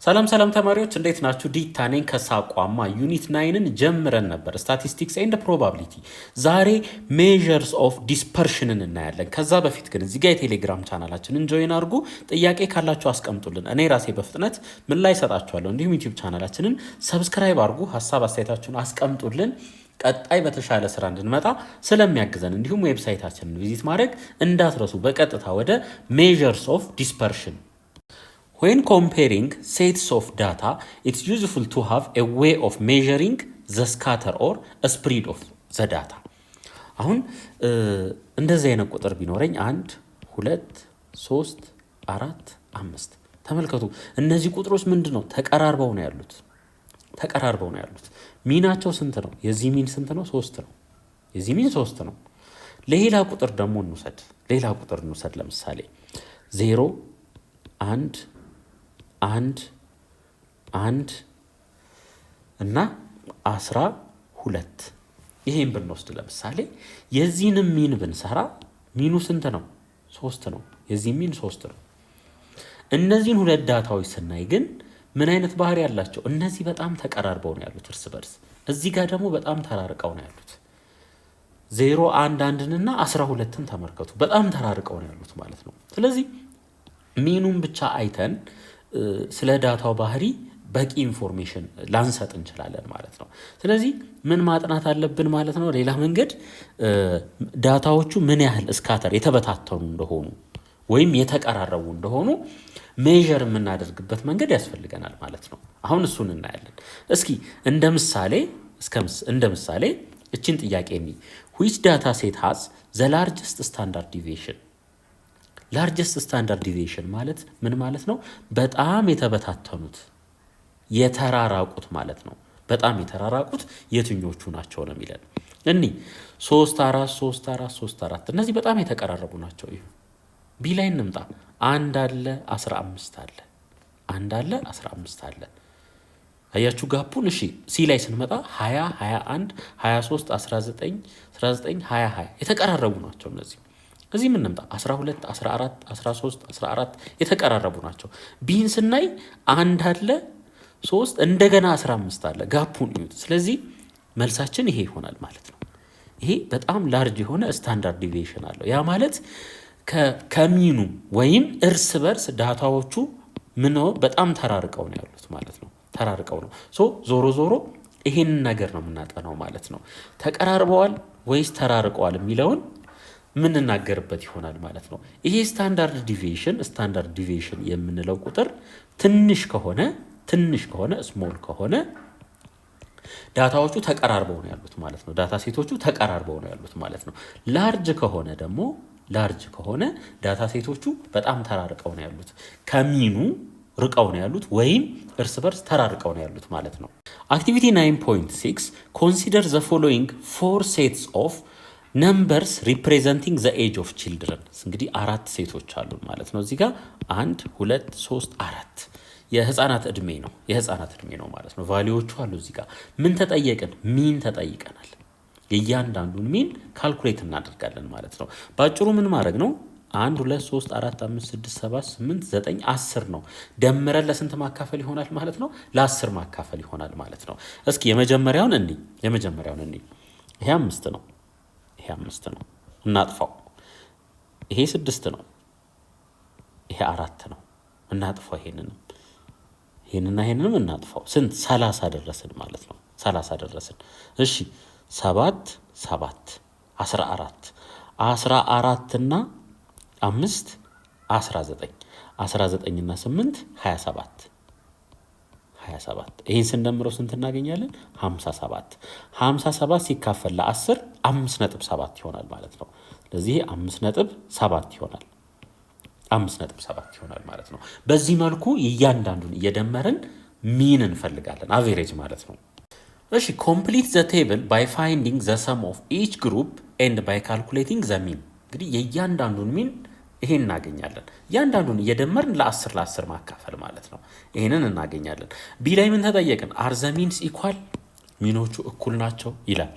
ሰላም ተማሪዎች እንዴት ናችሁ? ዲታ ነኝ ከሳቋማ ዩኒት 9ን ጀምረን ነበር ስታቲስቲክስ ኤንድ ፕሮባቢሊቲ። ዛሬ ሜዠርስ ኦፍ ዲስፐርሽንን እናያለን። ከዛ በፊት ግን እዚህ ጋር የቴሌግራም ቻናላችንን ጆይን አድርጉ። ጥያቄ ካላችሁ አስቀምጡልን፣ እኔ ራሴ በፍጥነት ምን ላይ ሰጣችኋለሁ። እንዲሁም ዩቲዩብ ቻናላችንን ሰብስክራይብ አድርጉ፣ ሀሳብ አስተያየታችሁን አስቀምጡልን። ቀጣይ በተሻለ ስራ እንድንመጣ ስለሚያግዘን እንዲሁም ዌብሳይታችንን ቪዚት ማድረግ እንዳትረሱ። በቀጥታ ወደ ሜዠርስ ኦፍ ዲስፐርሽን When comparing sets of data, it's useful to have a way of measuring the scatter or a spread of the data. አሁን እንደዚህ አይነት ቁጥር ቢኖረኝ 1 2 3 4 5 ተመልከቱ። እነዚህ ቁጥሮች ምንድነው? ተቀራርበው ነው ያሉት። ሚናቸው ስንት ነው? የዚህ ሚን ስንት ነው? 3 ነው። የዚህ ሚን 3 ነው። ሌላ ቁጥር ደግሞ እንውሰድ። ለምሳሌ 0 1 1 እና 12 ይሄን ብንወስድ ለምሳሌ የዚህንም ሚን ብንሰራ ሚኑ ስንት ነው? 3 ነው። የዚህ ሚን 3 ነው። እነዚህን ሁለት ዳታዎች ስናይ ግን ምን አይነት ባህሪ ያላቸው? እነዚህ በጣም ተቀራርበው ነው ያሉት እርስ በርስ። እዚህ ጋር ደግሞ በጣም ተራርቀው ነው ያሉት። 0 1 እና 12ን ተመልከቱ። በጣም ተራርቀው ነው ያሉት ማለት ነው። ስለዚህ ሚኑን ብቻ አይተን ስለ ዳታው ባህሪ በቂ ኢንፎርሜሽን ላንሰጥ እንችላለን ማለት ነው። ስለዚህ ምን ማጥናት አለብን ማለት ነው? ሌላ መንገድ ዳታዎቹ ምን ያህል ስካተር የተበታተኑ እንደሆኑ ወይም የተቀራረቡ እንደሆኑ ሜዠር የምናደርግበት መንገድ ያስፈልገናል ማለት ነው። አሁን እሱን እናያለን። እስኪ እንደ ምሳሌ እችን ጥያቄ which data set has the largest standard deviation? ላርጀስት ስታንዳርድ ዲቪዬሽን ማለት ምን ማለት ነው? በጣም የተበታተኑት የተራራቁት ማለት ነው። በጣም የተራራቁት የትኞቹ ናቸው ነው የሚለን። 3 4 3 4 3 4 እነዚህ በጣም የተቀራረቡ ናቸው። ይሄ ቢ ላይ እንምጣ። 1 አለ 15 አለ 1 አለ 15 አለ። አያችሁ ጋፑን? እሺ ሲ ላይ ስንመጣ 20 21 23 19 19 20 የተቀራረቡ ናቸው እነዚህ። እዚህ ምን እንምጣ? 12 14 13 14 የተቀራረቡ ናቸው። ቢን ስናይ 1 አለ 3 እንደገና 15 አለ። ጋፑን እዩት። ስለዚህ መልሳችን ይሄ ይሆናል ማለት ነው። ይሄ በጣም ላርጅ የሆነ ስታንዳርድ ዲቪዬሽን አለው። ያ ማለት ከሚኑ ወይም እርስ በርስ ዳታዎቹ በጣም ተራርቀው ነው ያሉት ማለት ነው። ተራርቀው ነው። ዞሮ ይሄን ነገር ነው የምናጠናው ማለት ነው። ተቀራርበዋል ወይስ ተራርቀዋል የሚለውን ምንናገርበት ይሆናል ማለት ነው። ይሄ ስታንዳርድ ዲቪዬሽን የምንለው ቁጥር ትንሽ ከሆነ ስሞል ከሆነ ዳታዎቹ ተቀራርበው ነው ያሉት ማለት ነው። ዳታ ሴቶቹ ተቀራርበው ነው ያሉት ማለት ነው። ላርጅ ከሆነ ዳታ ሴቶቹ በጣም ተራርቀው ነው ያሉት፣ ከሚኑ ርቀው ነው ያሉት ወይም እርስ በርስ ተራርቀው ነው ያሉት ማለት ነው። አክቲቪቲ 9.6 ኮንሲደር ዘ ፎሎዊንግ 4 ሴትስ ኦፍ ነምበርስ ሪፕሬዘንቲንግ ዘ ኤጅ ኦፍ ቺልድረን። እንግዲህ 4 ሴቶች አሉን ማለት ነው። እዚህ ጋር 1 2 3 4 የህፃናት እድሜ ነው ማለት ነው። ቫሊዎቹ አሉ እዚህ ጋር። ምን ተጠየቅን? ሚን ተጠይቀናል። የእያንዳንዱን ሚን ካልኩሌት እናደርጋለን ማለት ነው። በአጭሩ ምን ማድረግ ነው? 1 2 3 4 5 6 7 8 9 10 ነው። ደምረን ለስንት ማካፈል ይሆናል ማለት ነው? ለ10 ማካፈል ይሆናል ማለት ነው። እስኪ የመጀመሪያውን እንይ። ይሄ 5 ነው። እናጥፋው። ይሄ 6 ነው። ይሄ 4 ነው። እናጥፋው። ይሄንንም እናጥፋው። ስንት? 30 ደረስን ማለት ነው። 30 ደረስን። እሺ 7 14 እና 5 19 19 እና 8 27 ይሄን ስንደምረው ስንት እናገኛለን? 57 ሲካፈል ለ10 5.7 ይሆናል ማለት ነው። ስለዚህ 5.7 ይሆናል ማለት ነው። በዚህ መልኩ እያንዳንዱን እየደመርን ሚን እንፈልጋለን፣ አቬሬጅ ማለት ነው። እሺ ኮምፕሊት ዘ ቴብል ባይ ፋይንዲንግ ዘ ሰም ኦፍ ኢች ግሩፕ ኤንድ ባይ ካልኩሌቲንግ ዘ ሚን። እንግዲህ የእያንዳንዱን ሚን ይሄን እናገኛለን። እያንዳንዱን እየደመርን ለ10 ማካፈል ማለት ነው። ይሄንን እናገኛለን። ቢ ላይ ምን ተጠየቅን? አር ዘ ሚንስ ኢኳል፣ ሚኖቹ እኩል ናቸው ይላል።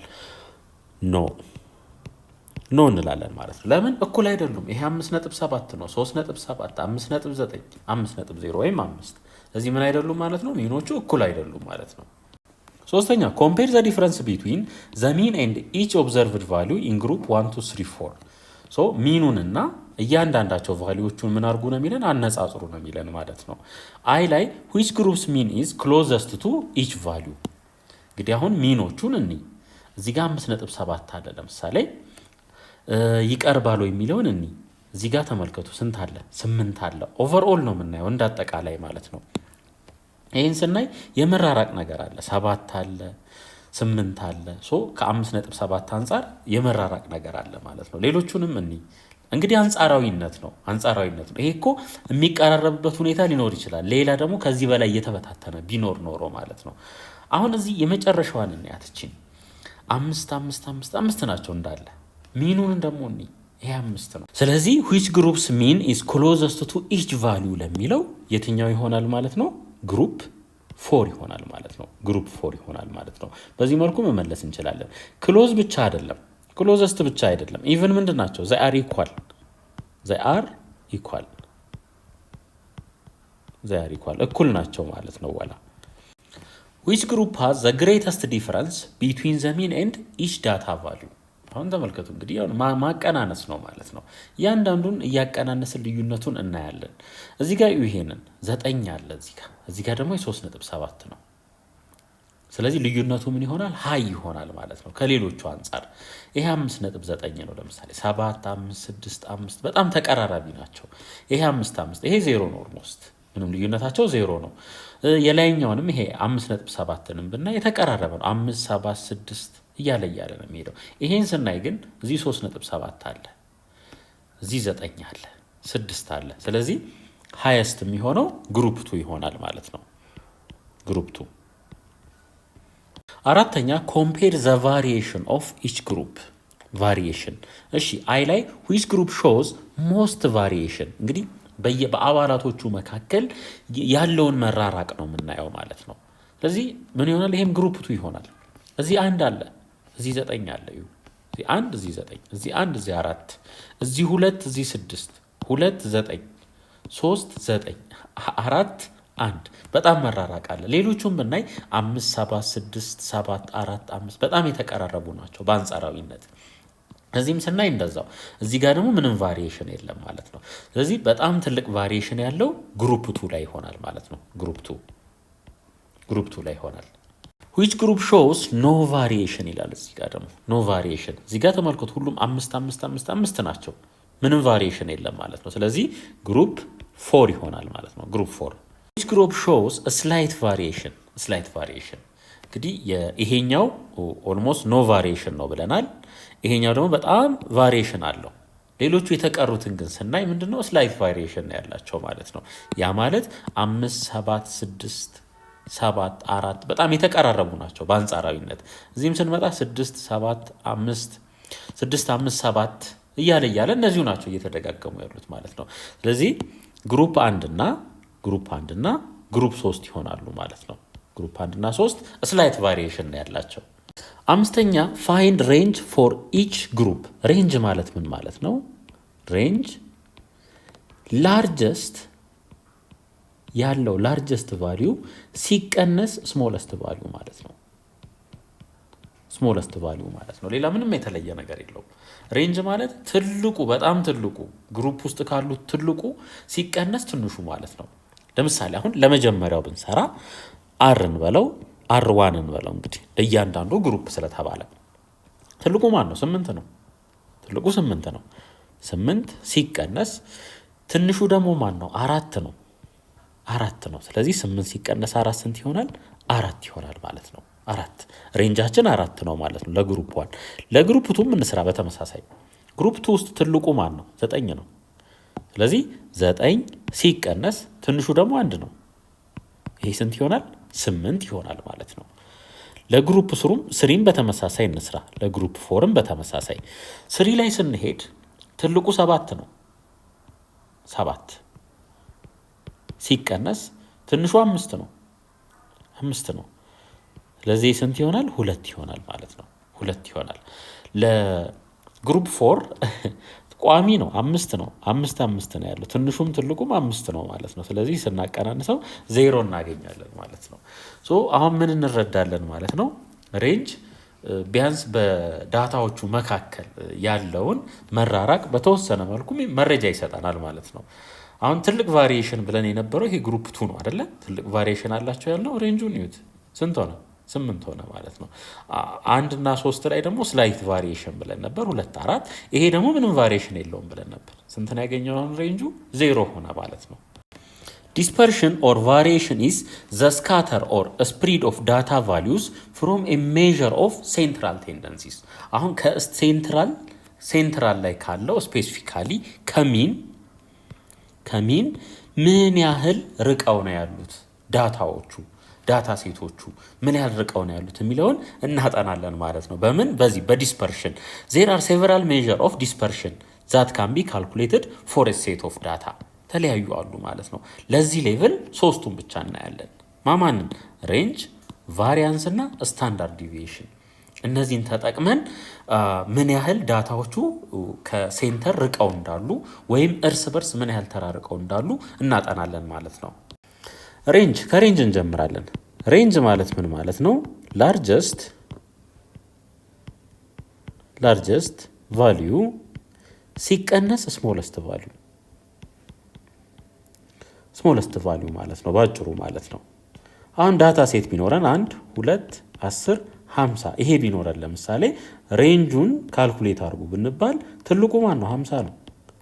ኖ እንላለን ማለት ነው። ለምን? እኩል አይደሉም። ይሄ 5.7 ነው፣ 3.7፣ 5.9፣ 5.0 ወይም 5 ስለዚህ ምን አይደሉም ማለት ነው? ሚኖቹ እኩል አይደሉም ማለት ነው። ሶስተኛ compare the difference between the mean and each observed value in group 1 2 3 4 ሶ ሚኑንና እያንዳንዳቸው ቫልዩዎቹን ምን አድርጉ ነው የሚለን? አነጻጽሩ ነው የሚለን ማለት ነው። አይ ላይ which group's mean is closest to each value እንግዲህ አሁን ሚኖቹን እዚህ ጋር 5.7 አለ ለምሳሌ ይቀርባሉ የሚለውን እዚህ ጋር ተመልከቱ ስንት አለ? 8 አለ። ኦቨርኦል ነው የምናየው እንዳጠቃላይ ማለት ነው። ይህን ስናይ የመራራቅ ነገር አለ። 7 አለ፣ 8 አለ። ከ5.7 አንጻር የመራራቅ ነገር አለ ማለት ነው። ሌሎቹንም እንግዲህ አንጻራዊነት ነው። ይሄ እኮ የሚቀራረብበት ሁኔታ ሊኖር ይችላል። ሌላ ደግሞ ከዚህ በላይ እየተበታተነ ቢኖር ኖሮ ማለት ነው። አሁን እዚህ የመጨረሻዋን እናያትችን 5 ናቸው እንዳለ። ሚኑን ደግሞ ይሄ 5 ነው። ስለዚህ which groups mean is closest to each value ለሚለው የትኛው ይሆናል ማለት ነው? ግሩፕ 4 ይሆናል ማለት ነው። ግሩፕ 4 ይሆናል ማለት ነው። በዚህ መልኩ መመለስ እንችላለን። ክሎዝ ብቻ አይደለም፣ ክሎዘስት ብቻ አይደለም። ኢቭን ምንድናቸው? they are equal እኩል ናቸው ማለት ነው። ወላ which group has the greatest difference between the mean and each data value አሁን ተመልከቱ እንግዲህ ማቀናነስ ነው ማለት ነው። እያንዳንዱን እያቀናነስን ልዩነቱን እናያለን። እዚህ ጋር ይሄንን 9 አለ እዚህ ጋር ደግሞ 3.7 ነው። ስለዚህ ልዩነቱ ምን ይሆናል? ሃይ ይሆናል ማለት ነው ከሌሎቹ አንጻር። ይሄ 5.9 ነው ለምሳሌ 7 5 6 5 በጣም ተቀራራቢ ናቸው። ይሄ 5 ይሄ 0 ነው። ኦልሞስት ምንም ልዩነታቸው 0 ነው። የላይኛውንም ይሄ 5.7ንም ብናይ የተቀራረበ ነው። 5 7 6 እያለ ነው የሚሄደው። ይሄን ስናይ ግን እዚህ 3.7 አለ፣ እዚህ 9 አለ፣ 6 አለ። ስለዚህ ሃይስት የሚሆነው ግሩፕ 2 ይሆናል ማለት ነው። ግሩፕ 2። አራተኛ compare the variation of each group variation። እሺ አይ ላይ which group shows most variation እንግዲህ በአባላቶቹ መካከል ያለውን መራራቅ ነው የምናየው ማለት ነው። ስለዚህ ምን ይሆናል? ይሄም ግሩፕ 2 ይሆናል። እዚህ 1 አለ፣ እዚህ 9 አለ። እዚህ 1 እዚህ 9 እዚህ 1 እዚህ 4 እዚህ 2 እዚህ 6 2 9 3 9 4 1 በጣም መራራቅ አለ። ሌሎቹም ብናይ 5 7 6 7 4 5 በጣም የተቀራረቡ ናቸው በአንጻራዊነት። እዚህም ስናይ እንደዛው። እዚህ ጋር ደግሞ ምንም ቫሪዬሽን የለም ማለት ነው። ስለዚህ በጣም ትልቅ ቫሪዬሽን ያለው ግሩፕ 2 ላይ ይሆናል ማለት ነው። ግሩፕ 2 ላይ ይሆናል። which group shows no variation ይላል። እዚህ ጋር ደግሞ no variation። እዚህ ጋር ተመልከቱ ሁሉም 5 ናቸው። ምንም ቫሪዬሽን የለም ማለት ነው። ስለዚህ ግሩፕ 4 ይሆናል ማለት ነው። ግሩፕ 4። which group shows a slight variation እንግዲህ ይሄኛው ኦልሞስት ኖ ቫሪዬሽን ነው ብለናል። ይሄኛው ደግሞ በጣም ቫሪዬሽን አለው። ሌሎቹ የተቀሩትን ግን ስናይ ምንድነው? ስላይት ቫሪዬሽን ያላቸው ማለት ነው። ያ ማለት 5 7 6 7 4 በጣም የተቀራረቡ ናቸው በአንጻራዊነት። እዚህም ስንመጣ 6 7 5 6 5 7 እያለ እነዚሁ ናቸው እየተደጋገሙ ያሉት ማለት ነው። ስለዚህ ግሩፕ 1 እና ግሩፕ 3 ይሆናሉ ማለት ነው። ግሩፕ 1 እና 3 ስላይት ቫሪዬሽን ያላቸው። አምስተኛ ፋይንድ ሬንጅ ፎር ኢች ግሩፕ። ሬንጅ ማለት ምን ማለት ነው? ሬንጅ ላርጀስት ቫሊዩ ሲቀነስ ስሞለስት ቫሊዩ ማለት ነው። ስሞለስት ቫሊዩ ማለት ነው። ሌላ ምንም የተለየ ነገር የለውም። ሬንጅ ማለት ትልቁ በጣም ትልቁ ግሩፕ ውስጥ ካሉት ትልቁ ሲቀነስ ትንሹ ማለት ነው። ለምሳሌ አሁን ለመጀመሪያው ብንሰራ አርን በለው R1 በለው እንግዲህ ለእያንዳንዱ ግሩፕ ስለተባለ ትልቁ ማን ነው? 8 ነው። ትልቁ 8 ነው። 8 ሲቀነስ ትንሹ ደግሞ ማን ነው? 4 ነው። 4 ነው። ስለዚህ 8 ሲቀነስ 4 ስንት ይሆናል? 4 ይሆናል ማለት ነው። 4 ሬንጃችን 4 ነው ማለት ነው ለግሩፕ 1። ለግሩፕ 2 እንስራ በተመሳሳይ። ግሩፕ 2 ውስጥ ትልቁ ማን ነው? 9 ነው። ስለዚህ 9 ሲቀነስ ትንሹ ደግሞ 1 ነው። ይሄ ስንት ይሆናል? 8 ይሆናል ማለት ነው። ለግሩፕ 3 በተመሳሳይ እንስራ። ለግሩፕ 4 በተመሳሳይ 3 ላይ ስንሄድ ትልቁ 7 ነው። 7 ሲቀነስ ትንሹ 5 ነው። 5 ነው። ስለዚህ ስንት ይሆናል? 2 ይሆናል ማለት ነው። 2 ይሆናል። ለግሩፕ 4 ቋሚ ነው 5 ነው 5 ነው ያለው ትንሹም ትልቁም 5 ነው ማለት ነው። ስለዚህ ስናቀናንሰው 0 እናገኛለን ማለት ነው። ሶ አሁን ምን እንረዳለን ማለት ነው? ሬንጅ ቢያንስ በዳታዎቹ መካከል ያለውን መራራቅ በተወሰነ መልኩ መረጃ ይሰጠናል ማለት ነው። አሁን ትልቅ ቫሪዬሽን ብለን የነበረው ይሄ ግሩፕ 2 ነው አይደለ? ትልቅ ቫሪዬሽን አላቸው ያለው ሬንጁን ይዩት ስንት ሆነ? 8 ሆነ ማለት ነው። 1 እና 3 ላይ ደግሞ ስላይት ቫሪዬሽን ብለን ነበር 2 4 ይሄ ደግሞ ምንም ቫሪዬሽን የለውም ብለን ነበር። ስንት ነው ያገኘው? ሬንጁ 0 ሆነ ማለት ነው። ዲስፐርሽን ኦር ቫሪዬሽን ኢዝ ዘ ስካተር ኦር ስፕሪድ ኦፍ ዳታ ቫሊዩስ ፍሮም ኤ ሜዥር ኦፍ ሴንትራል ቴንደንሲስ። አሁን ሴንትራል ላይ ካለው ስፔሲፊካሊ ከሚን ምን ያህል ርቀው ነው ያሉት ዳታዎቹ ዳታ ሴቶቹ ምን ያህል ርቀው ነው ያሉት የሚለውን እናጠናለን ማለት ነው። በምን? በዚህ በዲስፐርሽን ዜር አር ሴቨራል ሜዥር ኦፍ ዲስፐርሽን ዛት ካን ቢ ካልኩሌትድ ፎር ኤ ሴት ኦፍ ዳታ ተለያዩ አሉ ማለት ነው። ለዚህ ሌቭል 3ቱን ብቻ እናያለን። ማማንን? ሬንጅ፣ ቫሪያንስ እና ስታንዳርድ ዲቪዬሽን። እነዚህን ተጠቅመን ምን ያህል ዳታዎቹ ከሴንተር ርቀው እንዳሉ ወይም እርስ በርስ ምን ያህል ተራርቀው እንዳሉ እናጠናለን ማለት ነው። ሬንጅ፣ ከሬንጅ እንጀምራለን። ሬንጅ ማለት ምን ማለት ነው? ላርጀስት ቫሊዩ ሲቀነስ ስሞለስት ቫሊዩ ማለት ነው ባጭሩ ማለት ነው። አሁን ዳታ ሴት ቢኖረን 1 2 10 50 ይሄ ቢኖረን ለምሳሌ ሬንጁን ካልኩሌት አድርጉ ብንባል ትልቁ ማን ነው? 50 ነው።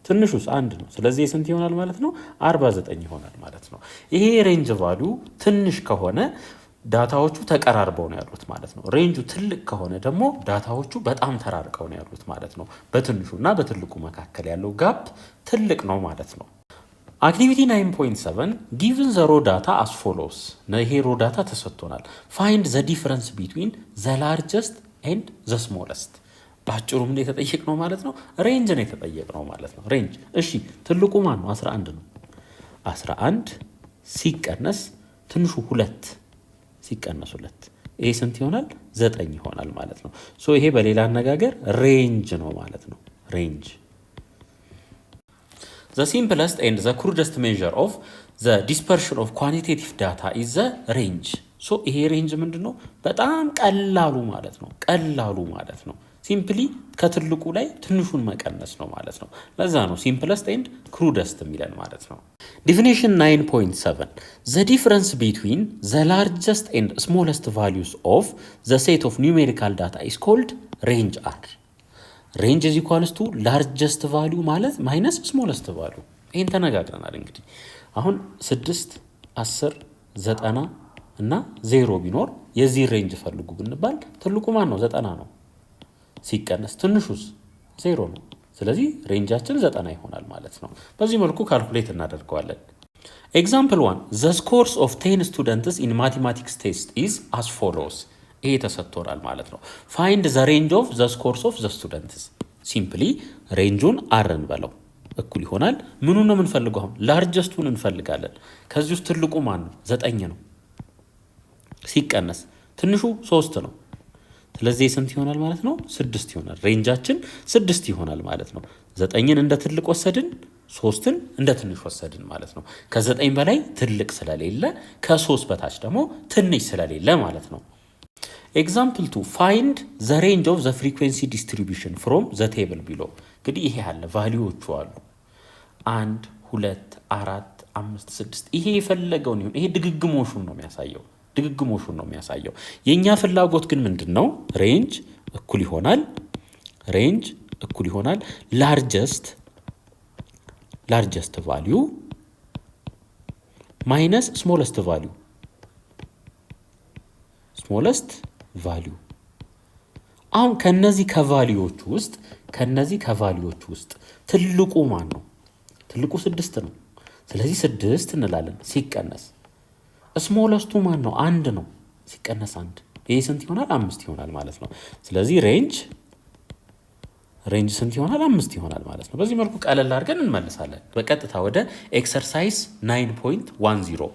ትንሹስ 1 ነው። ስለዚህ ስንት ይሆናል ማለት ነው? 49 ይሆናል ማለት ነው። ይሄ ሬንጅ ቫሊዩ ትንሽ ከሆነ ዳታዎቹ ተቀራርበው ነው ያሉት ማለት ነው። ሬንጁ ትልቅ ከሆነ ደግሞ ዳታዎቹ በጣም ተራርቀው ነው ያሉት ማለት ነው። በትንሹና በትልቁ መካከል ያለው ጋፕ ትልቅ ነው ማለት ነው። አክቲቪቲ 9.7 ጊቭን ዘ ሮ ዳታ አስ ፎሎውስ። ይሄ ሮ ዳታ ተሰጥቶናል። ፋይንድ ዘ ዲፈረንስ ቢትዊን ዘ ላርጀስት ኤንድ ዘ ስሞለስት። በአጭሩም እንደ የተጠየቅነው ማለት ነው ሬንጅ ነው የተጠየቅነው ማለት ነው። ሬንጅ እሺ፣ ትልቁ ማን ነው? 11 ነው። 11 ሲቀነስ ትንሹ 2 ሲቀነስ 2 ይሄ ስንት ይሆናል? 9 ይሆናል ማለት ነው። ሶ ይሄ በሌላ አነጋገር ሬንጅ ነው ማለት ነው። ሬንጅ The simplest and the crudest measure of the dispersion of quantitative data is the range. So ይሄ ሬንጅ ምንድነው? በጣም ቀላሉ ማለት ነው። ሲምፕሊ ከትልቁ ላይ ትንሹን መቀነስ ነው ማለት ነው። ለዛ ነው simplest and crudest የሚለን ማለት ነው። Definition 9.7 The difference between the largest and smallest values of the set of numerical data is called range R. ሬንጅ ኢዝ ኢኳልስ ቱ ላርጀስት ቫሊዩ ማለት ማይነስ ስሞለስት ቫሊዩ። ይሄን ተነጋግረናል። እንግዲህ አሁን 6 10 90 እና 0 ቢኖር የዚህ ሬንጅ ፈልጉ ብንባል ትልቁ ማን ነው? 90 ነው። ሲቀነስ ትንሹስ 0 ነው። ስለዚህ ሬንጃችን 90 ይሆናል ማለት ነው። በዚህ መልኩ ካልኩሌት እናደርገዋለን። ኤግዛምፕል 1 The scores of 10 students in mathematics test is as follows. ይሄ ተሰጥቶናል ማለት ነው። ፋይንድ ዘ ሬንጅ ኦፍ ዘ ስኮርስ ኦፍ ዘ ስቱደንትስ። ሲምፕሊ ሬንጁን አርን በለው እኩል ይሆናል። ምኑን ነው የምንፈልገው? አሁን ላርጀስቱን እንፈልጋለን። ከዚህ ውስጥ ትልቁ ማን ነው? 9 ነው። ሲቀነስ ትንሹ 3 ነው። ስለዚህ ስንት ይሆናል ማለት ነው? 6 ይሆናል። ሬንጃችን 6 ይሆናል ማለት ነው። 9ን እንደ ትልቅ ወሰድን፣ 3ን እንደ ትንሽ ወሰድን ማለት ነው። ከ9 በላይ ትልቅ ስለሌለ ከ3 በታች ደግሞ ትንሽ ስለሌለ ማለት ነው። ኤግዛምፕል 2 ፋይንድ ዘ ሬንጅ ኦፍ ዘ ፍሪኩዌንሲ ዲስትሪቢዩሽን ፍሮም ዘ ቴብል ቢሎ። እንግዲህ ይሄ ያለ ቫሊዎቹ አሉ 1 2 4 5 6 ይሄ የፈለገውን ይሁን። ይሄ ድግግሞሹን ነው የሚያሳየው። የኛ ፍላጎት ግን ምንድነው? ሬንጅ እኩል ይሆናል ላርጀስት ቫሊዩ ማይነስ ስሞለስት ቫሊዩ። አሁን ከነዚህ ከቫሊዎች ውስጥ ትልቁ ማን ነው? ትልቁ 6 ነው። ስለዚህ 6 እንላለን። ሲቀነስ ስሞለስቱ ማን ነው? 1 ነው። ሲቀነስ 1 ይሄ ስንት ይሆናል? 5 ይሆናል ማለት ነው። ስለዚህ ሬንጅ ስንት ይሆናል? 5 ይሆናል ማለት ነው። በዚህ መልኩ ቀለል አድርገን እንመልሳለን። በቀጥታ ወደ ኤክሰርሳይዝ 9.10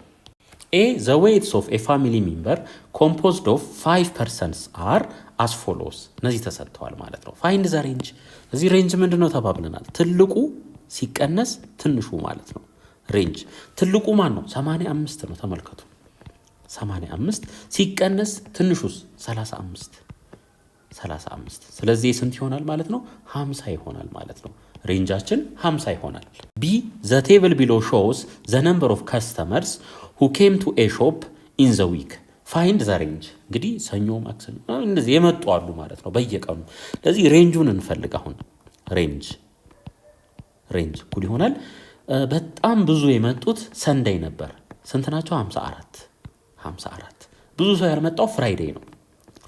A, the weights of a family member composed of 5 persons are as follows. እነዚህ ተሰጥተዋል ማለት ነው። ፋይንድ ዘ ሬንጅ። እዚህ ሬንጅ ምንድን ነው ተባብለናል? ትልቁ ሲቀነስ ትንሹ ማለት ነው። ሬንጅ ትልቁ ማን ነው? 85 ነው። ተመልከቱ 85 ሲቀነስ ትንሹስ 35። ስለዚህ ስንት ይሆናል ማለት ነው? 50 ይሆናል ማለት ነው። ሬንጃችን 50 ይሆናል። ቢ the table below shows the number of customers who came to a shop in the week. find the range. እንግዲህ ሰኞ፣ ማክሰኞ እንደዚህ የመጡ አሉ ማለት ነው በየቀኑ። ስለዚህ ሬንጁን እንፈልግ። አሁን ሬንጅ እኩል ይሆናል በጣም ብዙ የመጡት ሰንደይ ነበር። ስንት ናቸው? 54። ብዙ ሰው ያልመጣው ፍራይዴይ ነው።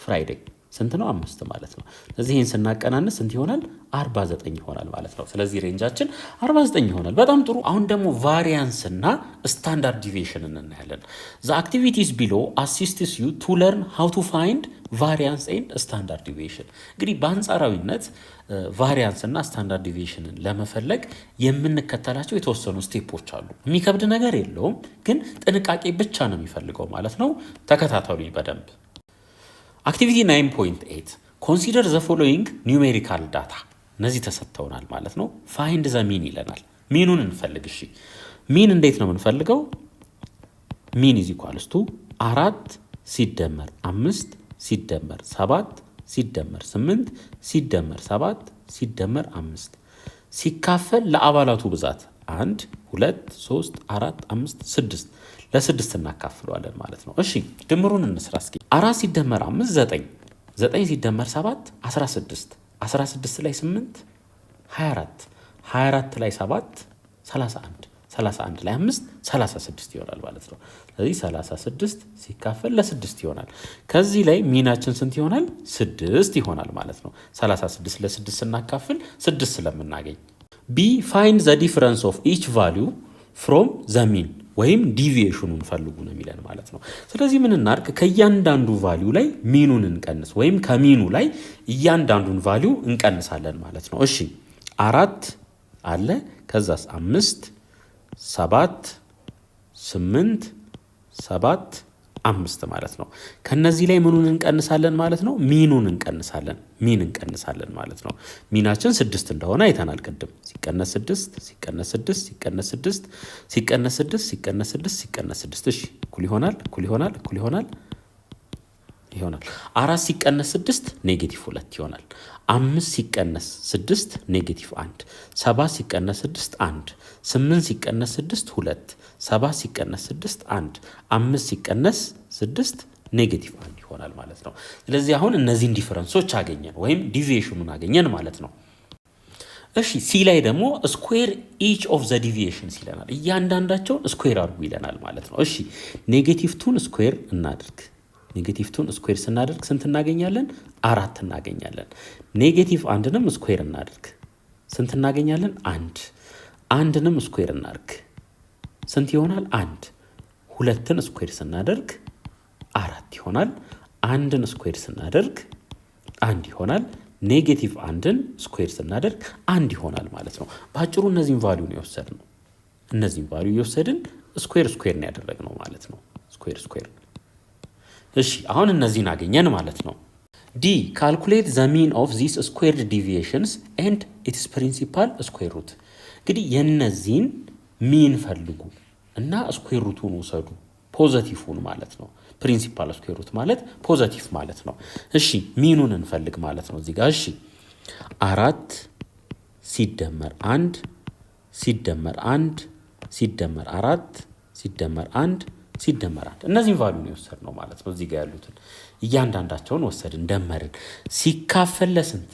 ፍራይዴይ ስንት ነው? 5 ማለት ነው። ስለዚህ ይህን ስናቀናንስ ስንት ይሆናል? 49 ይሆናል ማለት ነው። ስለዚህ ሬንጃችን 49 ይሆናል። በጣም ጥሩ። አሁን ደግሞ ቫሪያንስ እና ስታንዳርድ ዲቪዬሽን እናያለን። ዘ አክቲቪቲስ ቢሎ አሲስትስ ዩ ቱ ለርን ሃው ቱ ፋይንድ ቫሪያንስ ኤንድ ስታንዳርድ ዲቪዬሽን። እንግዲህ በአንጻራዊነት ቫሪያንስ እና ስታንዳርድ ዲቪዬሽንን ለመፈለግ የምንከተላቸው የተወሰኑ ስቴፖች አሉ። የሚከብድ ነገር የለውም፣ ግን ጥንቃቄ ብቻ ነው የሚፈልገው ማለት ነው። ተከታተሉኝ በደንብ። አክቲቪቲ 9.8 ኮንሲደር ዘ ፎሎዊንግ ኒውሜሪካል ዳታ። እነዚህ ተሰጥተውናል ማለት ነው። ፋይንድ ዘ ሚን ይለናል። ሚኑን እንፈልግ። እሺ ሚን እንዴት ነው የምንፈልገው? ሚን ኢዝ ኢኳልስ ቱ 4 ሲደመር 5 ሲደመር 7 ሲደመር 8 ሲደመር 7 ሲደመር 5 ሲካፈል ለአባላቱ ብዛት 1 2 3 4 5 6 ለ6 እናካፍለዋለን ማለት ነው። እሺ ድምሩን እንስራ እስኪ። 4 ሲደመር 5 9 9 ሲደመር 7 16 16 ላይ 8 24 24 ላይ 7 31 31 ላይ 5 36 ይሆናል ማለት ነው። ስለዚህ 36 ሲካፈል ለ6 ይሆናል። ከዚህ ላይ ሚናችን ስንት ይሆናል? 6 ይሆናል ማለት ነው። 36 ለ6 ስናካፍል 6 ስለምናገኝ። ቢ ፋይንድ ዘ ዲፍረንስ ኦፍ ኢች ቫሊዩ ፍሮም ዘ ሚን ወይም ዲቪዬሽኑን ፈልጉ ነው የሚለን ማለት ነው። ስለዚህ ምን እናድርግ? ከእያንዳንዱ ቫሊዩ ላይ ሚኑን እንቀንስ፣ ወይም ከሚኑ ላይ እያንዳንዱን ቫሊዩ እንቀንሳለን ማለት ነው። እሺ 4 አለ፣ ከዛስ 5 7 8 7 5 ማለት ነው። ከነዚህ ላይ ምኑን እንቀንሳለን ማለት ነው? ሚኑን እንቀንሳለን። ሚን እንቀንሳለን ማለት ነው። ሚናችን 6 እንደሆነ አይተናል ቅድም። ሲቀነስ 6 ሲቀነስ 6 ሲቀነስ 6 ሲቀነስ 6 ሲቀነስ 6 ሲቀነስ 6 እሺ እኩል ይሆናል 4 ሲቀነስ 6 ኔጌቲቭ 2 ይሆናል። 5 ሲቀነስ 6 ኔጌቲቭ 1 7 ሲቀነስ 6 1 8 ሲቀነስ 6 2 7 ሲቀነስ 6 1 5 ሲቀነስ 6 ኔጌቲቭ 1 ይሆናል ማለት ነው። ስለዚህ አሁን እነዚህን ዲፈረንሶች አገኘን ወይም ዲቪዬሽኑን አገኘን ማለት ነው። እሺ ሲ ላይ ደግሞ ስኩዌር ኢች ኦፍ ዘ ዲቪዬሽንስ ይለናል። እያንዳንዳቸውን ስኩዌር አድርጉ ይለናል ማለት ነው። እሺ ኔጌቲቭ 2ን ስኩዌር እናድርግ። ኔጌቲቭ 2ን ስኩዌር ስናደርግ ስንት እናገኛለን? 4 እናገኛለን። ኔጌቲቭ 1ንም ስኩዌር እናድርግ። ስንት እናገኛለን? 1 1ንም ስኩዌር እናድርግ። ስንት ይሆናል? 1 2ን ስኩዌር ስናደርግ 4 ይሆናል። 1ን ስኩዌር ስናደርግ 1 ይሆናል። ኔጌቲቭ 1ን ስኩዌር ስናደርግ 1 ይሆናል ማለት ነው። በአጭሩ እነዚህን ቫልዩ ነው የወሰድነው። እነዚህን ቫልዩ የወሰድን ስኩዌር ነው ያደረግነው ማለት ነው። ስኩዌር። እሺ አሁን እነዚህን አገኘን ማለት ነው። ዲ ካልኩሌት ዘ ሚን ኦፍ ዚስ ስኩዌርድ ዲቪዬሽንስ ኤንድ ኢትስ ፕሪንሲፓል ስኩዌር ሩት። እንግዲህ የነዚህን ሚን ፈልጉ እና ስኩዌር ሩቱን ውሰዱ፣ ፖዘቲቭን ማለት ነው። ፕሪንሲፓል ስኩዌር ሩት ማለት ፖዘቲቭ ማለት ነው። እሺ ሚኑን እንፈልግ ማለት ነው እዚህ ጋር። እሺ 4 ሲደመር 1 ሲደመር 1 ሲደመር 4 ሲደመር 1 ሲደመር 1 እነዚህን ቫልዩ ነው የወሰድነው ማለት ነው። እዚህ ጋር ያሉትን እያንዳንዳቸውን ወሰድን፣ ደመርን። ሲካፈል ለስንት?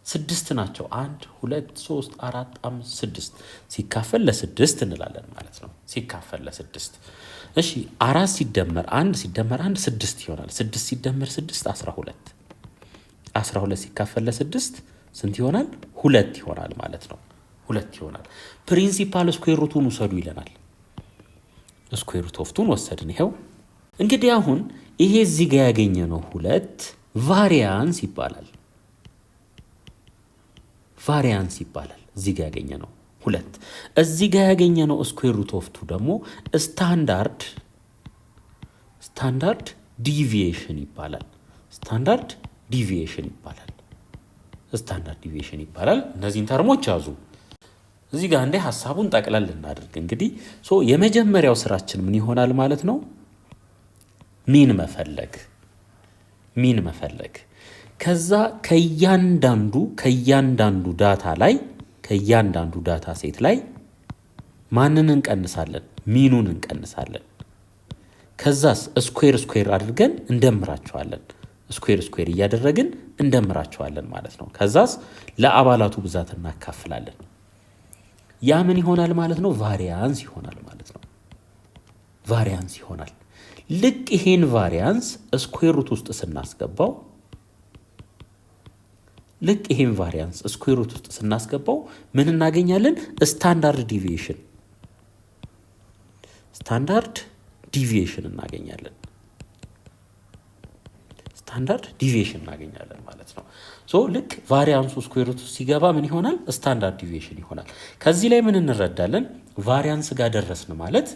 6 ናቸው። 1 2 3 4 5 6 ሲካፈል ለ6 እንላለን ማለት ነው። ሲካፈል ለ6 እሺ 4 ሲደመር 1 ሲደመር 1 6 ይሆናል። 6 ሲደመር 6 12 12 ሲካፈል ለ6 ስንት ይሆናል? 2 ይሆናል ማለት ነው። 2 ይሆናል። ፕሪንሲፓል ስኩዌር ሩቱን ውሰዱ ይለናል። ስኩዌር ሩት ኦፍ 2 ወሰድን። ይሄው እንግዲህ አሁን ይሄ እዚህ ጋር ያገኘነው 2 ቫሪያንስ ይባላል። ቫሪያንስ ይባላል። እዚህ ጋር ያገኘነው 2 እዚህ ጋር ያገኘነው ስኩዌር ሩት ኦፍ 2 ደግሞ ስታንዳርድ ዲቪዬሽን ይባላል። ስታንዳርድ ዲቪዬሽን ይባላል። ስታንዳርድ ዲቪዬሽን ይባላል። እነዚህን ተርሞች ያዙ። እዚህ ጋር እንደ ሐሳቡን ጠቅለል እናድርግ። እንግዲህ የመጀመሪያው ስራችን ምን ይሆናል ማለት ነው? ሚን መፈለግ። ከዛ ከእያንዳንዱ ዳታ ሴት ላይ ማንን እንቀንሳለን? ሚኑን እንቀንሳለን። ከዛስ ስኩዌር አድርገን እንደምራቸዋለን። ስኩዌር እያደረግን እንደምራቸዋለን ማለት ነው። ከዛስ ለአባላቱ ብዛት እናካፍላለን። ያ ምን ይሆናል ማለት ነው? ቫሪያንስ ይሆናል ማለት ነው። ቫሪያንስ ይሆናል። ልክ ይሄን ቫሪያንስ ስኩዌር ሩት ውስጥ ስናስገባው ምን እናገኛለን? ስታንዳርድ ዲቪዬሽን እናገኛለን። ስታንዳርድ ዲቪዬሽን እናገኛለን ማለት ነው። ልክ ቫሪያንሱ ስኩዌር ሩት ሲገባ ምን ይሆናል? ስታንዳርድ ዲቪዬሽን ይሆናል። ከዚህ ላይ ምን እንረዳለን? ቫሪያንስ ጋር ደረስን ማለት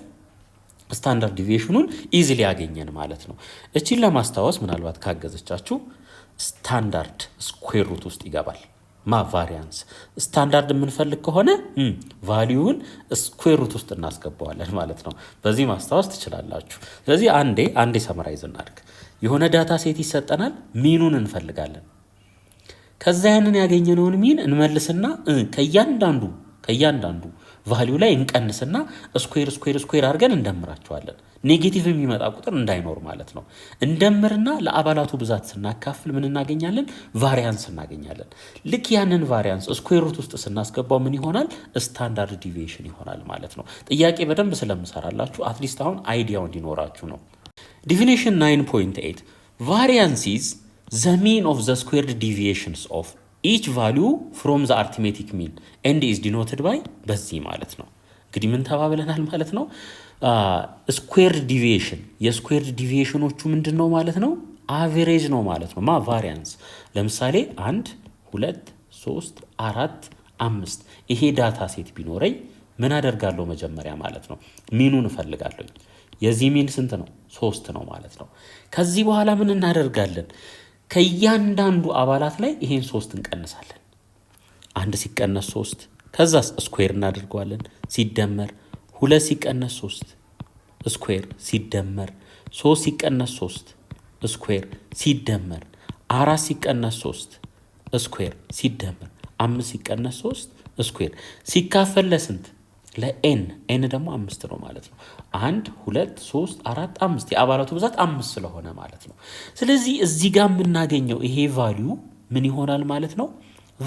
ስታንዳርድ ዲቪዬሽኑን ኢዚሊ ያገኘን ማለት ነው። እቺን ለማስታወስ ምናልባት ካገዘቻችሁ ስታንዳርድ ስኩዌር ሩት ውስጥ ይገባል ቫሪያንስ። ስታንዳርድ የምንፈልግ ከሆነ ቫሊዩን ስኩዌር ሩት ውስጥ እናስገባዋለን ማለት ነው። በዚህ ማስታወስ ትችላላችሁ። ስለዚህ አንዴ ሰመራይዝ እናድርግ። የሆነ ዳታ ሴት ይሰጠናል፣ ሚኑን እንፈልጋለን። ከዛ ያንን ያገኘነውን ሚን እንመልስና ከእያንዳንዱ ቫሊዩ ላይ እንቀንስና ስኩዌር አድርገን እንደምራቸዋለን። ኔጌቲቭ የሚመጣ ቁጥር እንዳይኖር ማለት ነው። እንደምርና ለአባላቱ ብዛት ስናካፍል ምን እናገኛለን? ቫሪያንስ እናገኛለን። ልክ ያንን ቫሪያንስ ስኩዌር ሩት ውስጥ ስናስገባው ምን ይሆናል? ስታንዳርድ ዲቪዬሽን ይሆናል ማለት ነው። ጥያቄ በደንብ ስለምሰራላችሁ አትሊስት አሁን አይዲያው እንዲኖራችሁ ነው። ዲፊኒሽን 9.8 ቫሪያንስ ኢዝ ዘ ሚን ኦፍ ዘ ስኩዌርድ ዲቪዬሽንስ ኦፍ ኢች ቫሊዩ ፍሮም ዘ አርቲሜቲክ ሚን ኤንድ ኢዝ ዲኖትድ ባይ በዚህ ማለት ነው። እንግዲህ ምን ተባብለናል ማለት ነው? ስኩዌርድ ዲቪዬሽን የስኩዌርድ ዲቪዬሽኖቹ ምንድን ነው ማለት ነው? አቨሬጅ ነው ማለት ነው። ቫሪያንስ ለምሳሌ 1 2 3 4 5 ይሄ ዳታ ሴት ቢኖረኝ ምን አደርጋለሁ? መጀመሪያ ማለት ነው ሚኑን እፈልጋለሁ። የዚህ ሚን ስንት ነው? 3 ነው ማለት ነው። ከዚህ በኋላ ምን እናደርጋለን? ከእያንዳንዱ አባላት ላይ ይሄን 3 እንቀንሳለን። 1 ሲቀነስ 3 ከዛስ ስኩዌር እናደርገዋለን። ሲደመር 2 ሲቀነስ 3 ስኩዌር ሲደመር 3 ሲቀነስ 3 ስኩዌር ሲደመር 4 ሲቀነስ 3 ስኩዌር ሲደመር 5 ሲቀነስ 3 ስኩዌር ሲካፈል ለስንት? ለኤን ደግሞ 5 ነው ማለት ነው። 1 2 3 4 5 የአባላቱ ብዛት 5 ስለሆነ ማለት ነው። ስለዚህ እዚህ ጋር የምናገኘው ይሄ ቫልዩ ምን ይሆናል ማለት ነው?